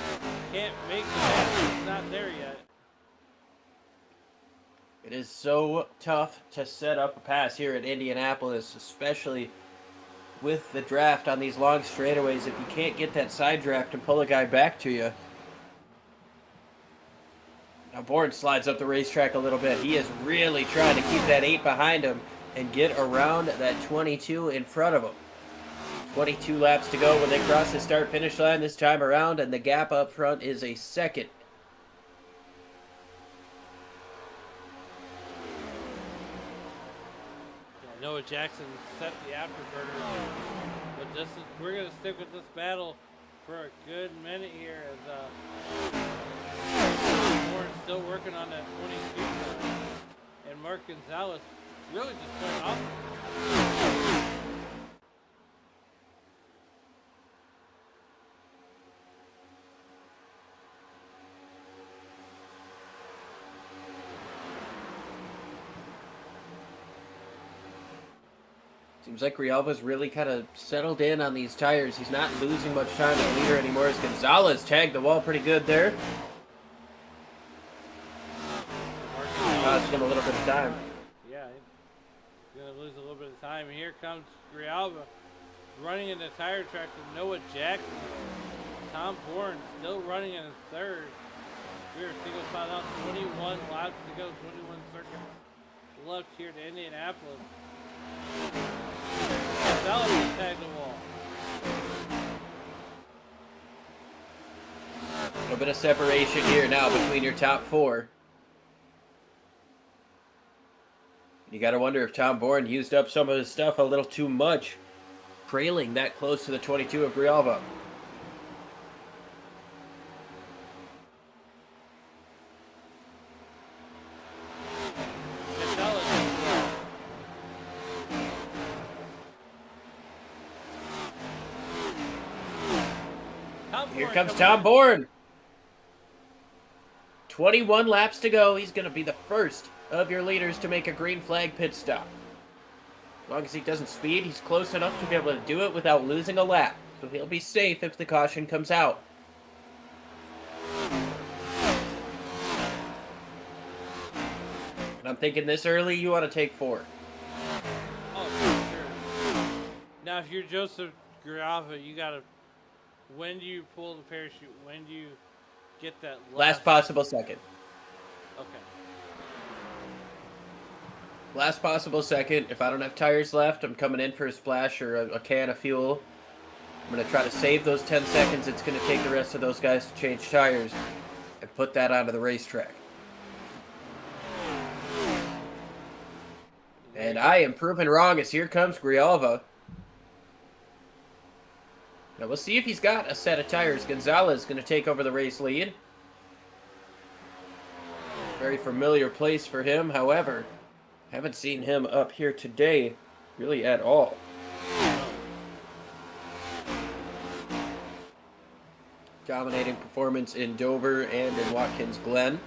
Can't make the pass. It's not there yet. It is so tough to set up a pass here at Indianapolis, especially with the draft on these long straightaways. If you can't get that side draft and pull a guy back to you. Now Bourne slides up the racetrack a little bit. He is really trying to keep that 8 behind him and get around that 22 in front of him. 22 laps to go when they cross the start-finish line this time around, and the gap up front is a second. Noah Jackson set the afterburner, but we're going to stick with this battle for a good minute here as Bourne's still working on that 22 car. And Mark Gonzalez really just going off. Seems like Grijalva's really kind of settled in on these tires. He's not losing much time to the leader anymore as Gonzalez tagged the wall pretty good there. Cost him a little bit of time. Yeah, he's going to lose a little bit of time. And here comes Grijalva running in the tire track with Noah Jackson. Tom Bourne still running in his third. We are single spot out, 21 laps to go, 21 circuits left here to Indianapolis. Gonzalez has tagged the wall. A little bit of separation here now between your top four. You got to wonder if Tom Bourne used up some of his stuff a little too much, trailing that close to the 22 of Grijalva. Here comes Tom Bourne. 21 laps to go. He's going to be the first of your leaders to make a green flag pit stop. As long as he doesn't speed, he's close enough to be able to do it without losing a lap. So he'll be safe if the caution comes out. And I'm thinking this early, you want to take 4. Oh, for sure. Now, if you're Joseph Grijalva, you got to... When do you pull the parachute? When do you get that Last possible second. Okay. Last possible second. If I don't have tires left, I'm coming in for a splash or a can of fuel. I'm going to try to save those 10 seconds it's going to take the rest of those guys to change tires and put that onto the racetrack. And I am proven wrong as here comes Grijalva. Now we'll see if he's got a set of tires. Gonzalez is going to take over the race lead. Very familiar place for him. However, haven't seen him up here today really at all. Dominating performance in Dover and in Watkins Glen.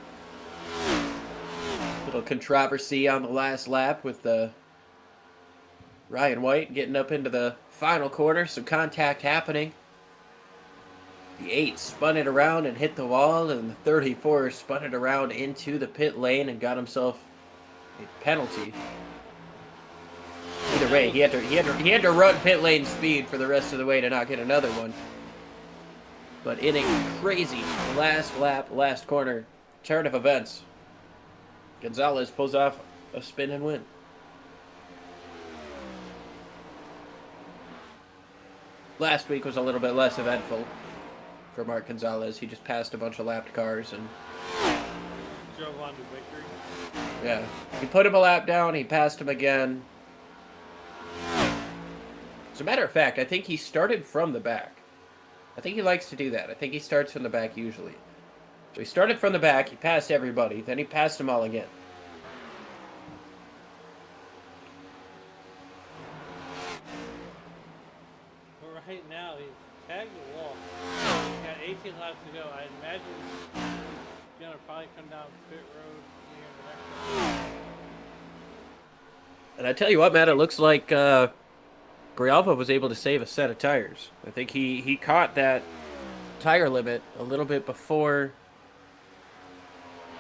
Little controversy on the last lap with Ryan White getting up into the final corner. Some contact happening. The 8 spun it around and hit the wall, and the 34 spun it around into the pit lane and got himself a penalty. Either way, he had to run pit lane speed for the rest of the way to not get another one. But in a crazy last lap, last corner turn of events, Gonzalez pulls off a spin and win. Last week was a little bit less eventful for Mark Gonzalez. He just passed a bunch of lapped cars and drove on to victory. Yeah, he put him a lap down. He passed him again. As a matter of fact, I think he started from the back. I think he likes to do that. I think he starts from the back usually. So he started from the back. He passed everybody. Then he passed them all again. Right now, he's tagged the wall. He's got 18 laps to go. I imagine he's going to probably come down pit road here in the next one. And I tell you what, Matt, it looks like Grijalva was able to save a set of tires. I think he caught that tire limit a little bit before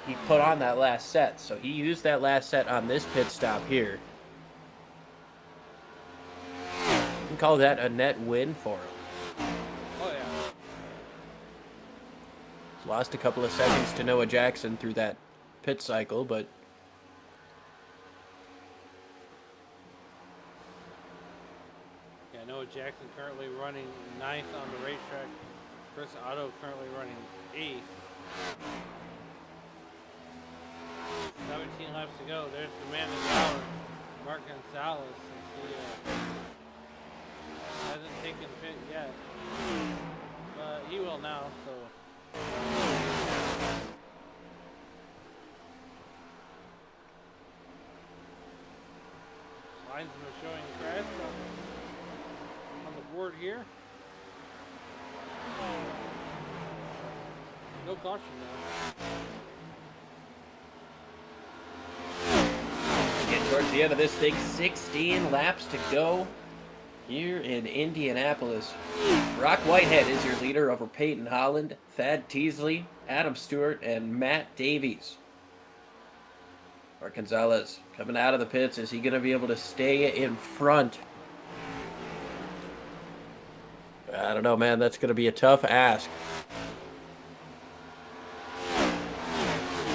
he put on that last set. So he used that last set on this pit stop here. You can call that a net win for him. Oh, yeah. Lost a couple of seconds to Noah Jackson through that pit cycle, but Yeah, Noah Jackson currently running 9th on the racetrack. Chris Otto currently running 8th. 17 laps to go. There's the man of the hour, Mark Gonzalez. He hasn't taken pit yet, but he will now. So signs of a showing crash on the board here. No caution though. Getting towards the end of this thing, 16 laps to go here in Indianapolis. Brock Whitehead is your leader over Peyton Holland, Thad Teasley, Adam Stewart, and Matt Davies. Mark Gonzalez coming out of the pits. Is he going to be able to stay in front? I don't know, man. That's going to be a tough ask.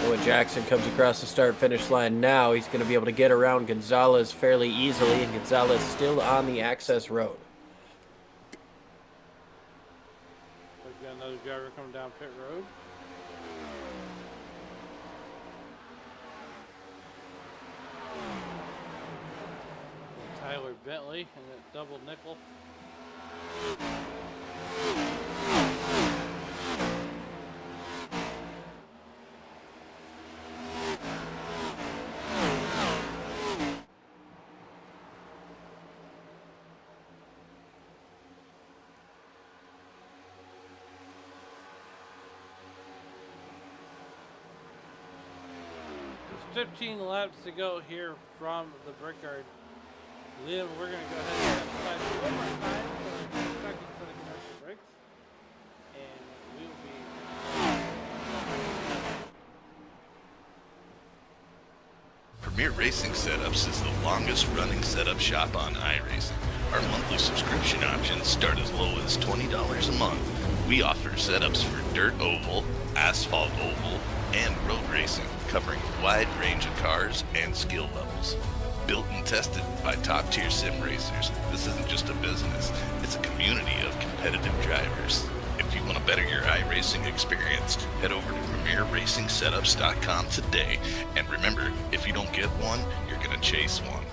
When Jackson comes across the start-finish line now, he's going to be able to get around Gonzalez fairly easily, and Gonzalez still on the access road. We've got another driver coming down pit road. Tyler Bentley and that double nickel. There's 15 laps to go here from the Brickyard. Liam, we're going to go ahead and slide one more time for the second set of commercial breaks. And we'll be... Premier Racing Setups is the longest running setup shop on iRacing. Our monthly subscription options start as low as $20 a month. We offer setups for dirt oval, asphalt oval, and road racing, covering a wide range of cars and skill levels. Built and tested by top-tier sim racers, this isn't just a business, it's a community of competitive drivers. If you want to better your iRacing experience, head over to PremierRacingSetups.com today. And remember, if you don't get one, you're going to chase one.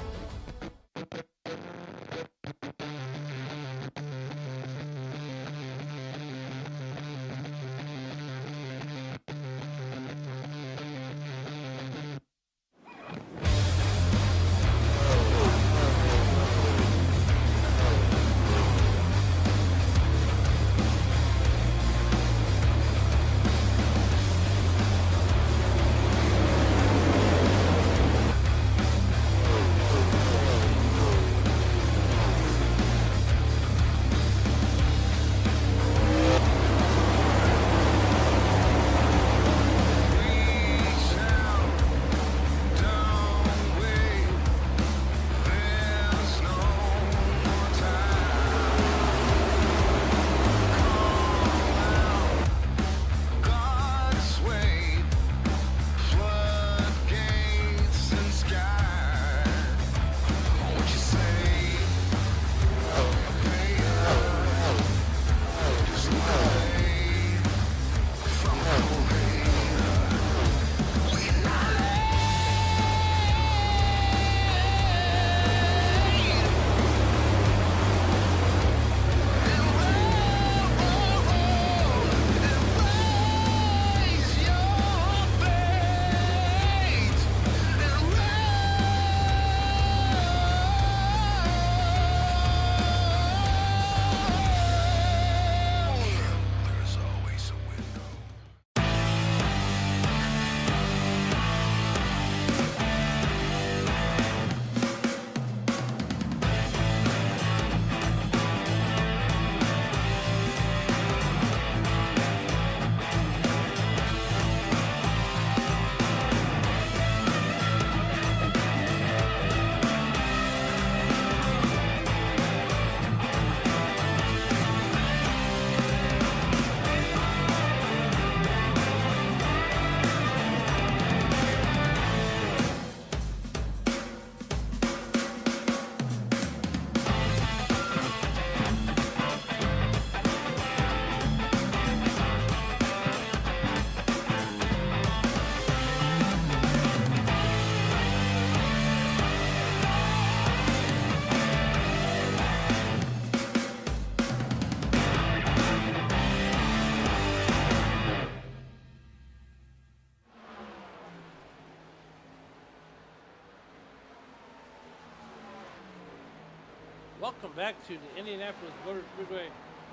Welcome back to the Indianapolis Motor Speedway.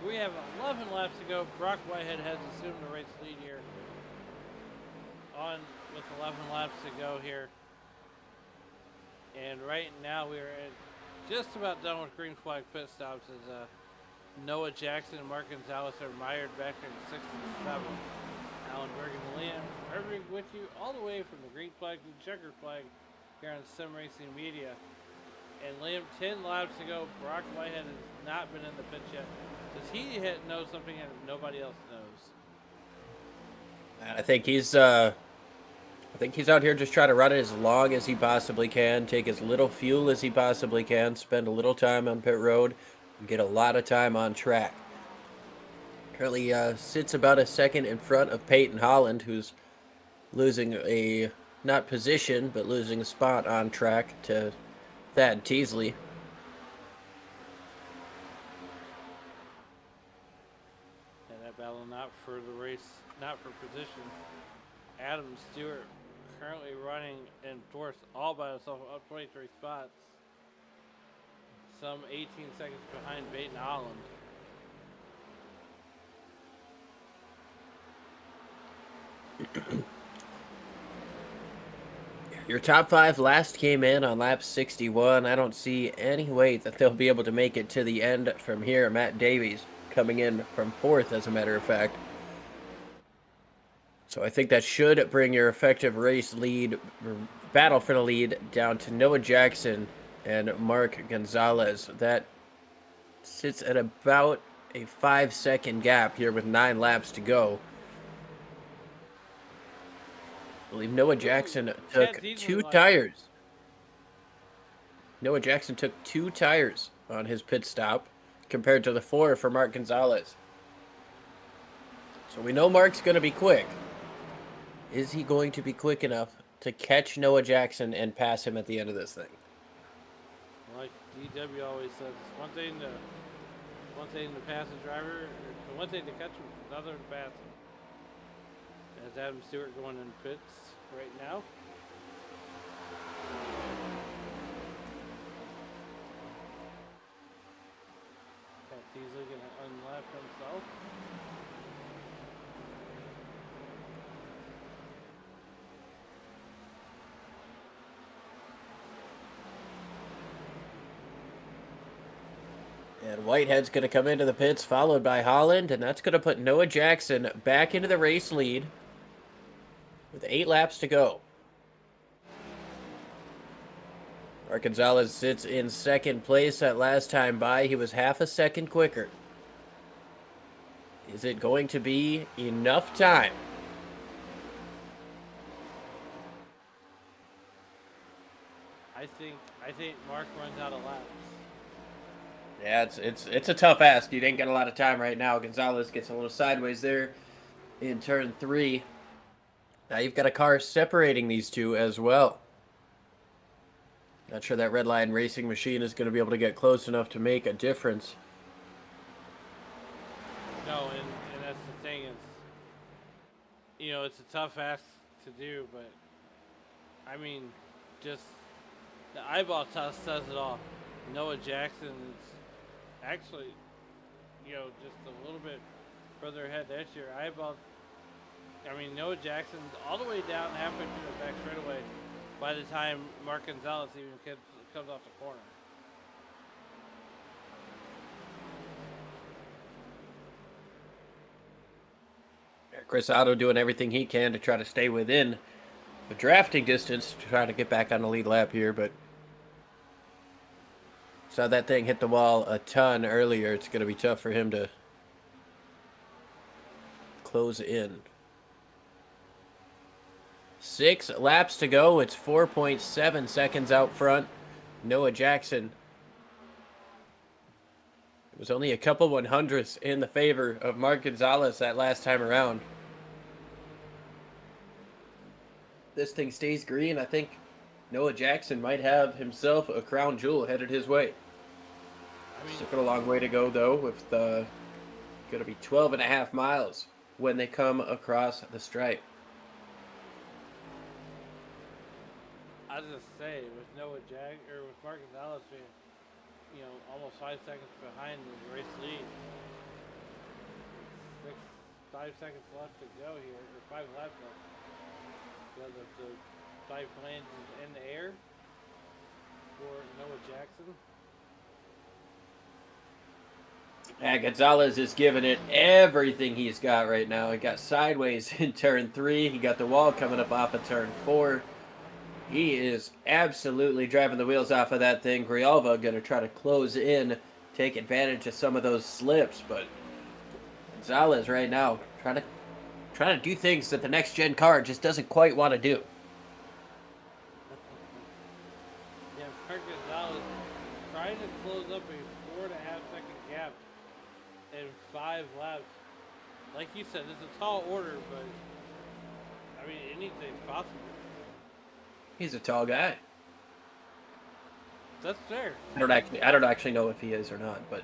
We have 11 laps to go. Brock Whitehead has assumed the race lead here. On with 11 laps to go here. And right now we are just about done with green flag pit stops as Noah Jackson and Mark Gonzalez are mired back in 6th and 7th. Alan Bergen and Liam Irving with you all the way from the green flag to the checkered flag here on Sim Racing Media. And Liam, 10 laps to go. Brock Whitehead has not been in the pit yet. Does he know something that nobody else knows? I think he's out here just trying to run it as long as he possibly can, take as little fuel as he possibly can, spend a little time on pit road, and get a lot of time on track. Currently sits about a second in front of Peyton Holland, who's losing a, not position, but losing a spot on track to Thad Teasley. And that battle not for the race, not for position. Adam Stewart currently running in fourth all by himself, up 23 spots. Some 18 seconds behind Peyton Holland. Your top 5 last came in on lap 61. I don't see any way that they'll be able to make it to the end from here. Matt Davies coming in from 4th, as a matter of fact. So I think that should bring your effective race lead, battle for the lead, down to Noah Jackson and Mark Gonzalez. That sits at about a 5-second gap here with 9 laps to go. I believe Noah Jackson took 2 tires. Noah Jackson took 2 tires on his pit stop compared to the 4 for Mark Gonzalez. So we know Mark's going to be quick. Is he going to be quick enough to catch Noah Jackson and pass him at the end of this thing? Like DW always says, it's one thing to pass a driver, or one thing to catch him, another to pass him. As Adam Stewart going in pits right now. Pat Teasley going to unlap himself. And Whitehead's going to come into the pits, followed by Holland, and that's going to put Noah Jackson back into the race lead with 8 laps to go. Mark Gonzalez sits in 2nd place. That last time by, he was half a second quicker. Is it going to be enough time? I think Mark runs out of laps. Yeah, it's a tough ask. You didn't get a lot of time right now. Gonzalez gets a little sideways there in turn 3. Now you've got a car separating these two as well. Not sure that Red Line Racing machine is going to be able to get close enough to make a difference. No, and that's the thing is, you know, it's a tough ask to do, but I mean, just the eyeball test says it all. Noah Jackson is actually, you know, just a little bit further ahead this year. Noah Jackson all the way down halfway through the back straightaway by the time Mark Gonzalez even comes off the corner. Chris Otto doing everything he can to try to stay within the drafting distance to try to get back on the lead lap here, but saw that thing hit the wall a ton earlier. It's going to be tough for him to close in. 6 laps to go. It's 4.7 seconds out front. Noah Jackson. It was only a couple 100ths in the favor of Mark Gonzalez that last time around. This thing stays green. I think Noah Jackson might have himself a crown jewel headed his way. Still got a long way to go, though, with going to be 12.5 miles when they come across the stripe. I was just say with Mark Gonzalez being, you know, almost 5 seconds behind the race lead. 5 seconds left to go here, or 5 laps left. Got the biplane in the air for Noah Jackson. Yeah, Gonzalez is giving it everything he's got right now. He got sideways in turn 3. He got the wall coming up off of turn 4. He is absolutely driving the wheels off of that thing. Grijalva going to try to close in, take advantage of some of those slips, but Gonzalez right now trying to do things that the next gen car just doesn't quite want to do. Yeah, Mark Gonzalez trying to close up a 4.5 second gap in 5 laps. Like you said, it's a tall order, but I mean, anything's possible. He's a tall guy. That's fair. I don't actually know if he is or not, but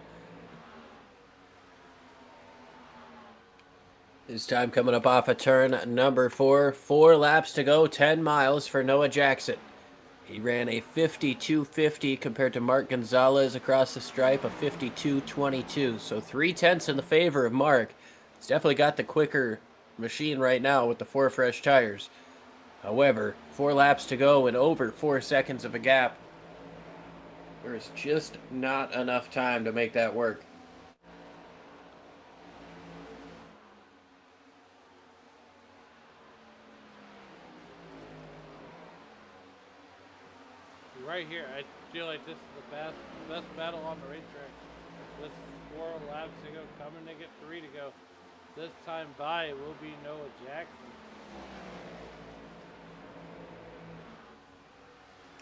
his time coming up off of turn number 4. 4 laps to go, 10 miles for Noah Jackson. He ran a 52.50 compared to Mark Gonzalez across the stripe, a 52.22. So 3/10 in the favor of Mark. He's definitely got the quicker machine right now with the 4 fresh tires. However, 4 laps to go and over 4 seconds of a gap. There's just not enough time to make that work. Right here, I feel like this is the best battle on the racetrack. With 4 laps to go, coming to get 3 to go. This time by will be Noah Jackson.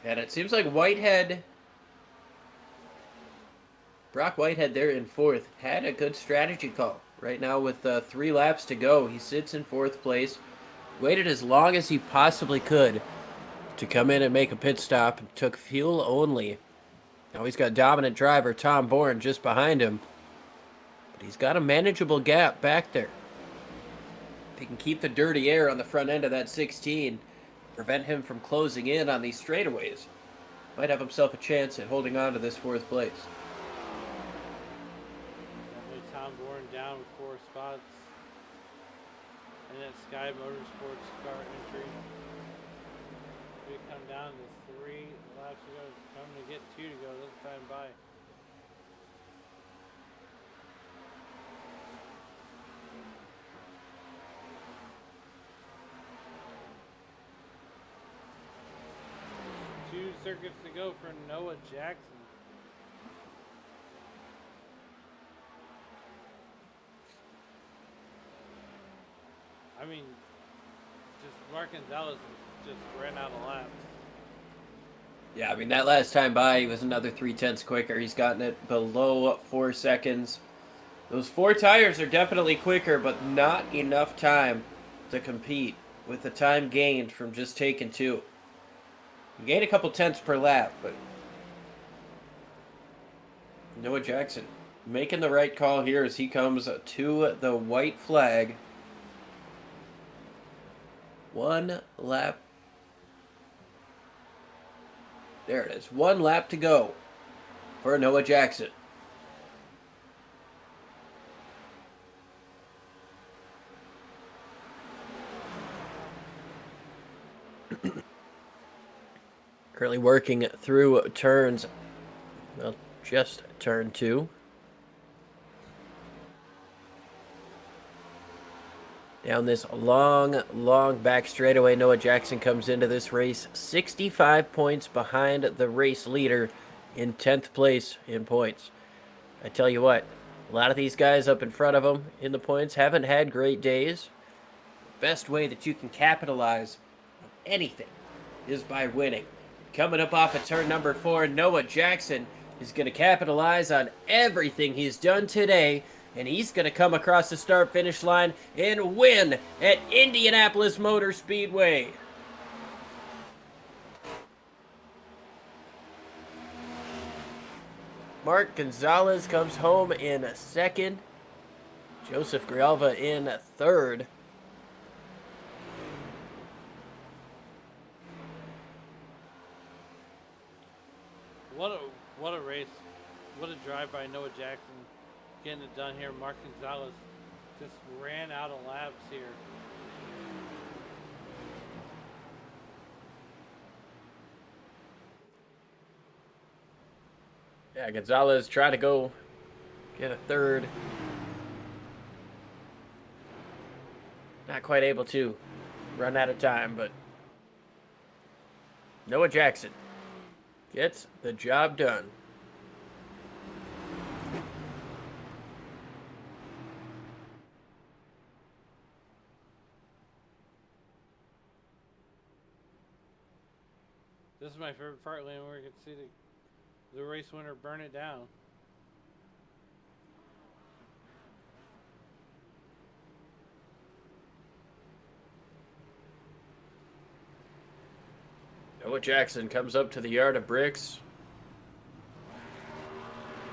And it seems like Brock Whitehead there in 4th, had a good strategy call. Right now with 3 laps to go, he sits in 4th place. Waited as long as he possibly could to come in and make a pit stop, and took fuel only. Now he's got dominant driver Tom Bourne just behind him, but he's got a manageable gap back there. If he can keep the dirty air on the front end of that 16, prevent him from closing in on these straightaways, might have himself a chance at holding on to this 4th place. Definitely Tom Bourne down with 4 spots. And that Sky Motorsports car entry. We come down to 3 laps to go, coming to get 2 to go this time by. Two circuits to go for Noah Jackson. I mean, just Mark Gonzalez just ran out of laps. Yeah, I mean, that last time by, he was another 3/10 quicker. He's gotten it below 4 seconds. Those 4 tires are definitely quicker, but not enough time to compete with the time gained from just taking 2. You gain a couple tenths per lap, but Noah Jackson making the right call here as he comes to the white flag. 1 lap. There it is. 1 lap to go for Noah Jackson. Currently working through turns, well, just turn 2. Down this long back straightaway, Noah Jackson comes into this race 65 points behind the race leader in 10th place in points. I tell you what, a lot of these guys up in front of him in the points haven't had great days. The best way that you can capitalize on anything is by winning. Coming up off of turn number 4, Noah Jackson is going to capitalize on everything he's done today, and he's going to come across the start-finish line and win at Indianapolis Motor Speedway. Mark Gonzalez comes home in 2nd. Joseph Grijalva in 3rd. What a race. what a drive by Noah Jackson getting it done here. Mark Gonzalez just ran out of laps here. Yeah, Gonzalez trying to go get a third. Not quite able to. Run out of time, but Noah Jackson gets the job done. This is my favorite part, Liam, where you can see the race winner burn it down. Noah Jackson comes up to the yard of bricks.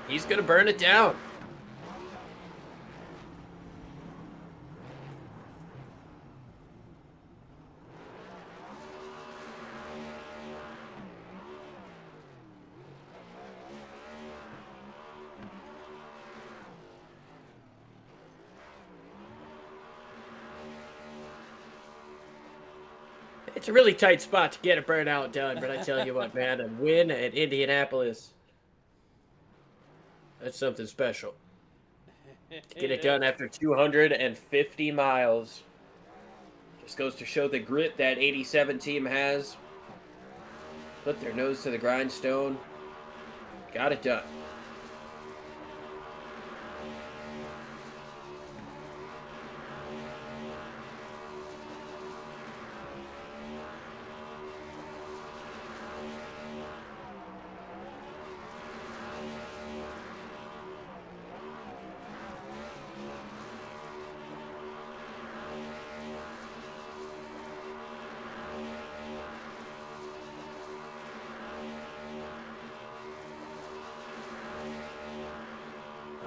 He's going to burn it down. It's a really tight spot to get a burnout done, but I tell you what, man, a win at Indianapolis, that's something special. To get it done after 250 miles. Just goes to show the grit that 87 team has. Put their nose to the grindstone. Got it done.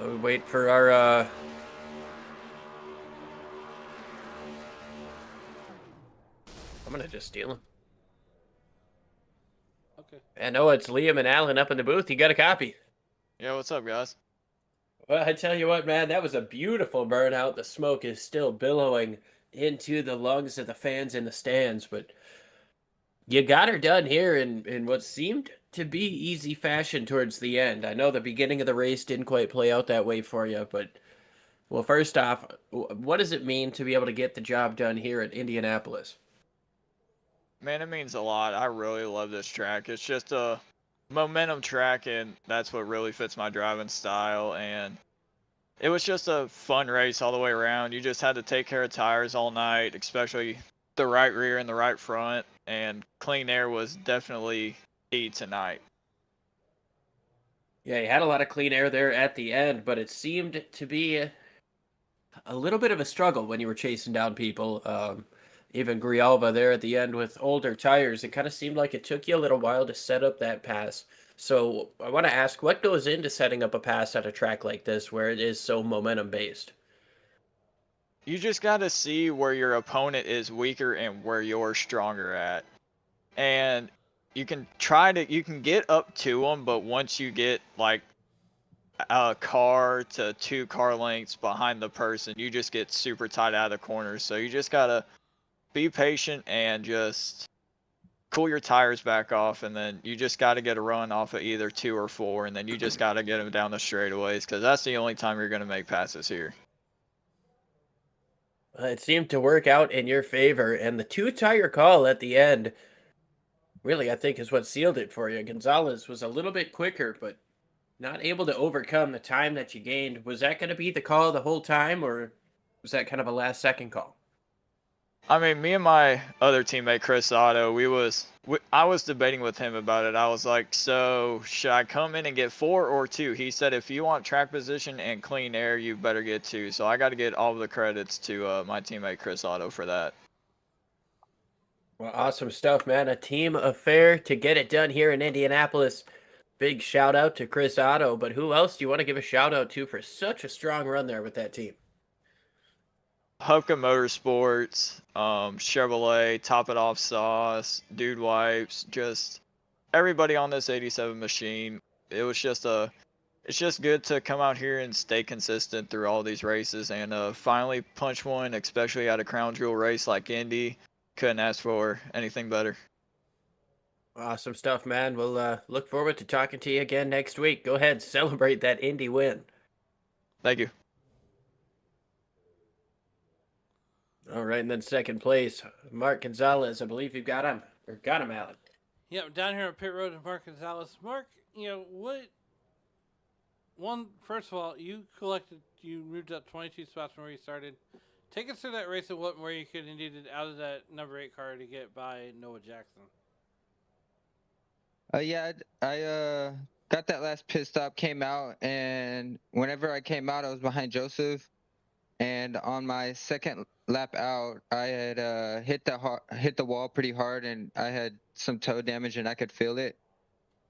We wait for our I'm gonna just steal him. Okay. I know it's Liam and Alan up in the booth. You got a copy? Yeah, what's up, guys? Well, I tell you what, man, that was a beautiful burnout. The smoke is still billowing into the lungs of the fans in the stands, but you got her done here in what seemed to be easy fashion towards the end. I know the beginning of the race didn't quite play out that way for you, but, well, first off, what does it mean to be able to get the job done here at Indianapolis? Man, it means a lot. I really love this track. It's just a momentum track, and that's what really fits my driving style. And it was just a fun race all the way around. You just had to take care of tires all night, especially the right rear and the right front. And clean air was definitely key tonight. Yeah, you had a lot of clean air there at the end, but it seemed to be a little bit of a struggle when you were chasing down people. Even Grijalva there at the end with older tires, it kind of seemed like it took you a little while to set up that pass. So I want to ask, what goes into setting up a pass at a track like this where it is so momentum based? You just got to see where your opponent is weaker and where you're stronger at. And you can get up to them, but once you get like a car to 2 car lengths behind the person, you just get super tight out of the corners. So you just got to be patient and just cool your tires back off, and then you just got to get a run off of either 2 or 4, and then you just got to get them down the straightaways, because that's the only time you're going to make passes here. It seemed to work out in your favor, and the 2-tire call at the end really, I think, is what sealed it for you. Gonzalez was a little bit quicker, but not able to overcome the time that you gained. Was that going to be the call the whole time, or was that kind of a last-second call? I mean, me and my other teammate, Chris Otto, I was debating with him about it. I was like, so should I come in and get 4 or 2? He said, if you want track position and clean air, you better get 2. So I got to get all the credits to my teammate, Chris Otto, for that. Well, awesome stuff, man. A team affair to get it done here in Indianapolis. Big shout out to Chris Otto, but who else do you want to give a shout out to for such a strong run there with that team? Hupka Motorsports, Chevrolet, Top It Off Sauce, Dude Wipes, just everybody on this 87 machine. It It's just good to come out here and stay consistent through all these races and finally punch one, especially at a crown jewel race like Indy. Couldn't ask for anything better. Awesome stuff, man. We'll look forward to talking to you again next week. Go ahead, celebrate that Indy win. Thank you. All right, and then second place, Mark Gonzalez. I believe you got him, Alan. Yep, down here on pit road with Mark Gonzalez. Mark, first of all, you moved up 22 spots from where you started. Take us through that race and where you could indeed out of that number 8 car to get by Noah Jackson. Yeah, I got that last pit stop, came out, and whenever I came out, I was behind Joseph. And on my second lap out, I had hit the wall pretty hard, and I had some toe damage, and I could feel it.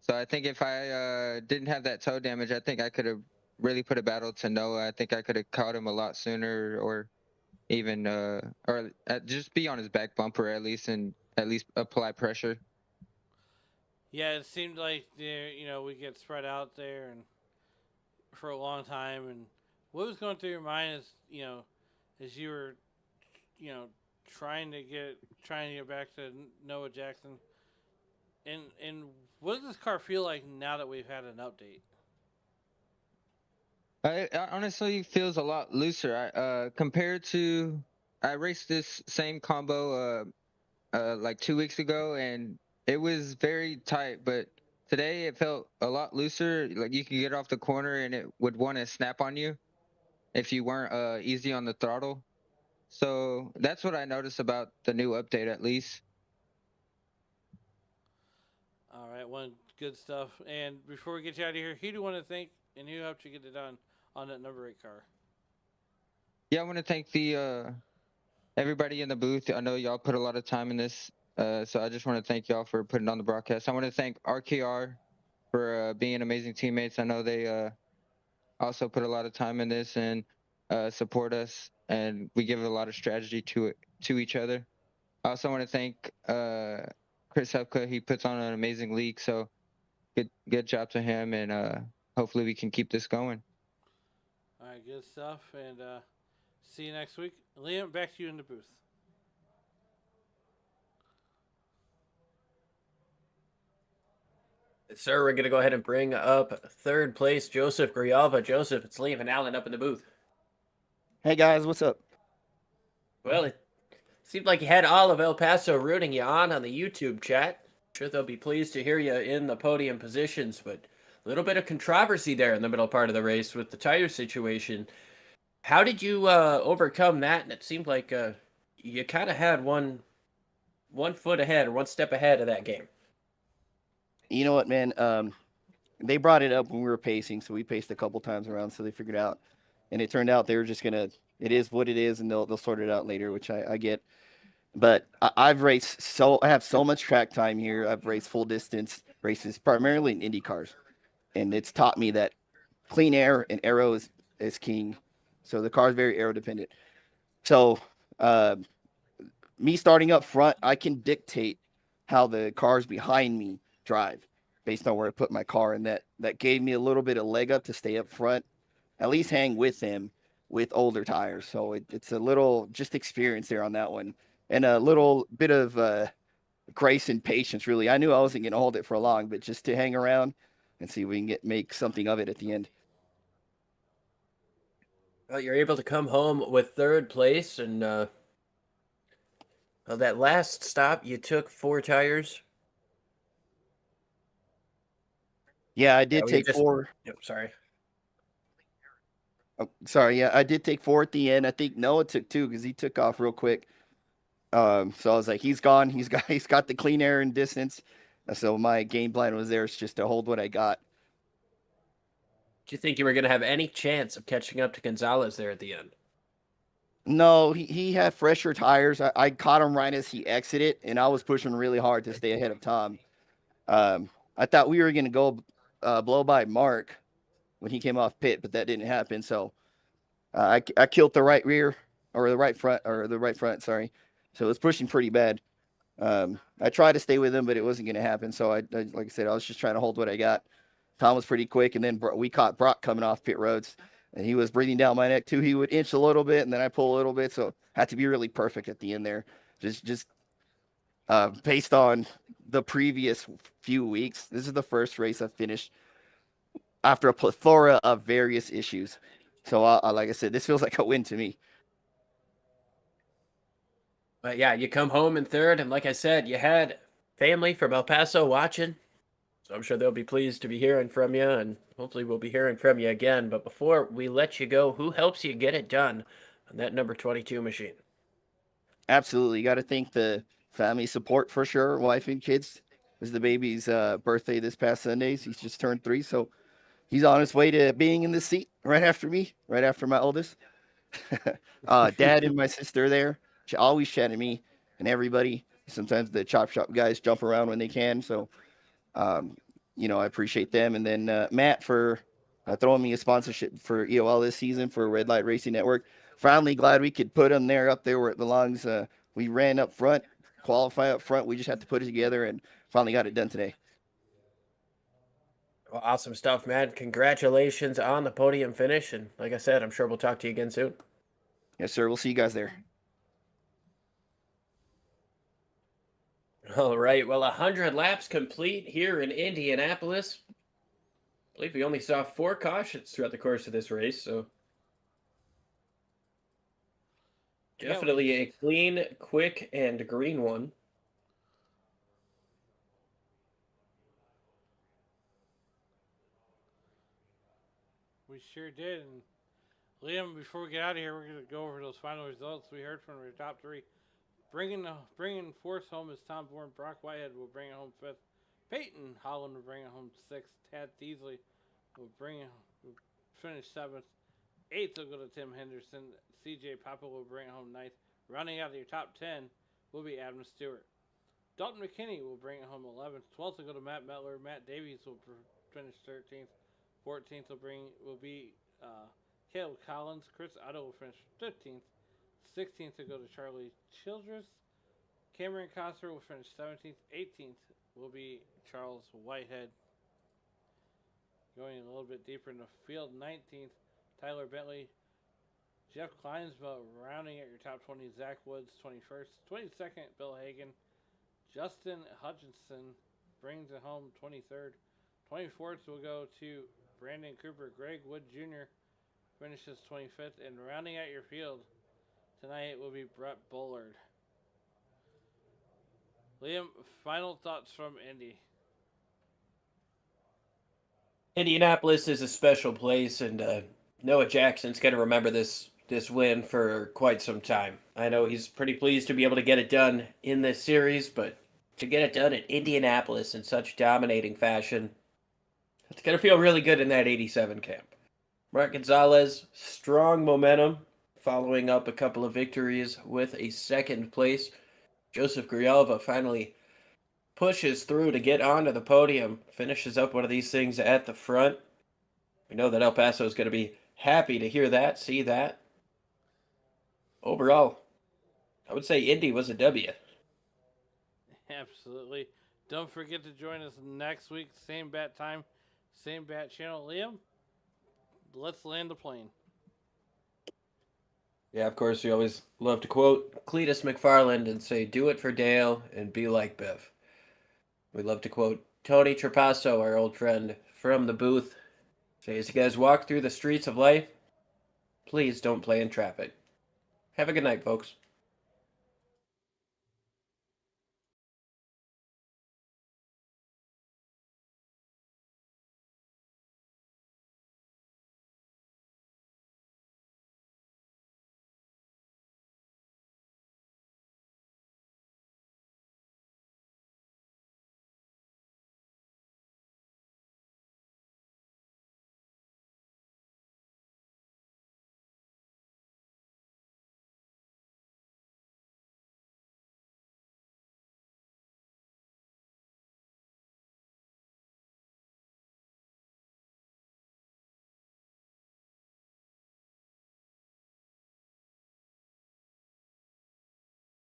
So I think if I didn't have that toe damage, I think I could have really put a battle to Noah. I think I could have caught him a lot sooner, or even just be on his back bumper at least, and at least apply pressure. Yeah, it seemed like we get spread out there and for a long time. And what was going through your mind as you were, trying to get back to Noah Jackson, and what does this car feel like now that we've had an update? It honestly feels a lot looser. Compared to, I raced this same combo like 2 weeks ago, and it was very tight, but today it felt a lot looser. Like you could get off the corner and it would want to snap on you if you weren't easy on the throttle. So that's what I noticed about the new update, at least. All right, good stuff. And before we get you out of here, who do you want to thank and who helped you get it done on that number 8 car? Yeah, I want to thank the everybody in the booth. I know y'all put a lot of time in this. So I just want to thank y'all for putting on the broadcast. I want to thank RKR for being amazing teammates. I know they also put a lot of time in this and support us, and we give a lot of strategy to each other. I also want to thank Chris Hepka. He puts on an amazing league, so good job to him, and hopefully we can keep this going. All right, good stuff, and see you next week. Liam, back to you in the booth. Sir, we're going to go ahead and bring up third place, Joseph Grijalva. Joseph, it's Liam and Alan up in the booth. Hey, guys, what's up? Well, it seemed like you had all of El Paso rooting you on the YouTube chat. Sure, they'll be pleased to hear you in the podium positions, but a little bit of controversy there in the middle part of the race with the tire situation. How did you overcome that? And it seemed like you kind of had one foot ahead or one step ahead of that game. You know what, man? They brought it up when we were pacing, so we paced a couple times around, so they figured out. And it turned out they were just gonna. It is what it is, and they'll sort it out later, which I get. But I've raced I have so much track time here. I've raced full distance races, primarily in Indy cars, and it's taught me that clean air and aero is king. So the car is very aero dependent. So me starting up front, I can dictate how the cars behind me drive based on where I put my car, and that gave me a little bit of leg up to stay up front, at least hang with them with older tires. So it's a little just experience there on that one, and a little bit of grace and patience, really. I knew I wasn't going to hold it for long, but just to hang around and see if we can make something of it at the end. Well, you're able to come home with third place, and that last stop, you took 4 tires. Yeah, I did take 4. Yep, sorry. Oh, sorry, yeah, I did take 4 at the end. I think Noah took 2 because he took off real quick. So I was like, he's gone. He's got the clean air and distance. So my game plan was there. It's just to hold what I got. Do you think you were going to have any chance of catching up to Gonzalez there at the end? No, he had fresher tires. I caught him right as he exited, and I was pushing really hard to stay ahead of Tom. I thought we were going to go blow by Mark when he came off pit, but that didn't happen. So I killed the right rear, or the right front, sorry. So it was pushing pretty bad. I tried to stay with him, but it wasn't going to happen. So I like I said, I was just trying to hold what I got. Tom was pretty quick, and then we caught Brock coming off pit roads, and he was breathing down my neck too. He would inch a little bit, and then I pull a little bit, so had to be really perfect at the end there. Just based on the previous few weeks, this is the first race I've finished after a plethora of various issues. So, like I said, this feels like a win to me. But yeah, you come home in third, and like I said, you had family from El Paso watching, so I'm sure they'll be pleased to be hearing from you, and hopefully we'll be hearing from you again. But before we let you go, who helps you get it done on that number 22 machine? Absolutely. You got to thank the family support for sure. Wife and kids. It was the baby's birthday this past Sunday. He's just turned 3, so he's on his way to being in the seat right after me, right after my oldest. Dad and my sister there. She always chatting me and everybody. Sometimes the chop shop guys jump around when they can. So, I appreciate them. And then Matt for throwing me a sponsorship for EOL this season for Red Light Racing Network. Finally glad we could put them up there where it belongs. We ran up front, qualify up front. We just had to put it together and finally got it done today. Well, awesome stuff, man. Congratulations on the podium finish. And like I said, I'm sure we'll talk to you again soon. Yes, sir. We'll see you guys there. All right. Well, 100 laps complete here in Indianapolis. I believe we only saw 4 cautions throughout the course of this race, so definitely a clean, quick, and green one. We sure did. And Liam, before we get out of here, we're going to go over those final results. We heard from our top 3. Bringing fourth home is Tom Bourne. Brock Whitehead will bring it home 5th. Peyton Holland will bring it home 6th. Tad Teasley will finish 7th. 8th will go to Tim Henderson. CJ Papa will bring it home 9th. Rounding out your top 10 will be Adam Stewart. Dalton McKinney will bring it home 11th. 12th will go to Matt Mettler. Matt Davies will finish 13th. 14th will be Caleb Collins. Chris Otto will finish 15th. 16th will go to Charlie Childress. Cameron Costner will finish 17th. 18th will be Charles Whitehead. Going a little bit deeper in the field, 19th, Tyler Bentley. Jeff Kleinsville rounding at your top 20. Zach Woods, 21st. 22nd, Bill Hagan. Justin Hutchinson brings it home, 23rd. 24th will go to Brandon Cooper. Greg Wood Jr. finishes 25th. And rounding out your field tonight will be Brett Bullard. Liam, final thoughts from Indy. Indianapolis is a special place, and Noah Jackson's going to remember this win for quite some time. I know he's pretty pleased to be able to get it done in this series, but to get it done at Indianapolis in such dominating fashion, it's going to feel really good in that 87 camp. Mark Gonzalez, strong momentum, following up a couple of victories with a 2nd place. Joseph Grijalva finally pushes through to get onto the podium, finishes up one of these things at the front. We know that El Paso is going to be happy to hear that, see that. Overall, I would say Indy was a W. Absolutely. Don't forget to join us next week. Same bat time, same bat channel. Liam, let's land the plane. Yeah, of course, we always love to quote Cletus McFarland and say, do it for Dale and be like Biff. We love to quote Tony Trapasso, our old friend from the booth. Say, as you guys walk through the streets of life, please don't play in traffic. Have a good night, folks.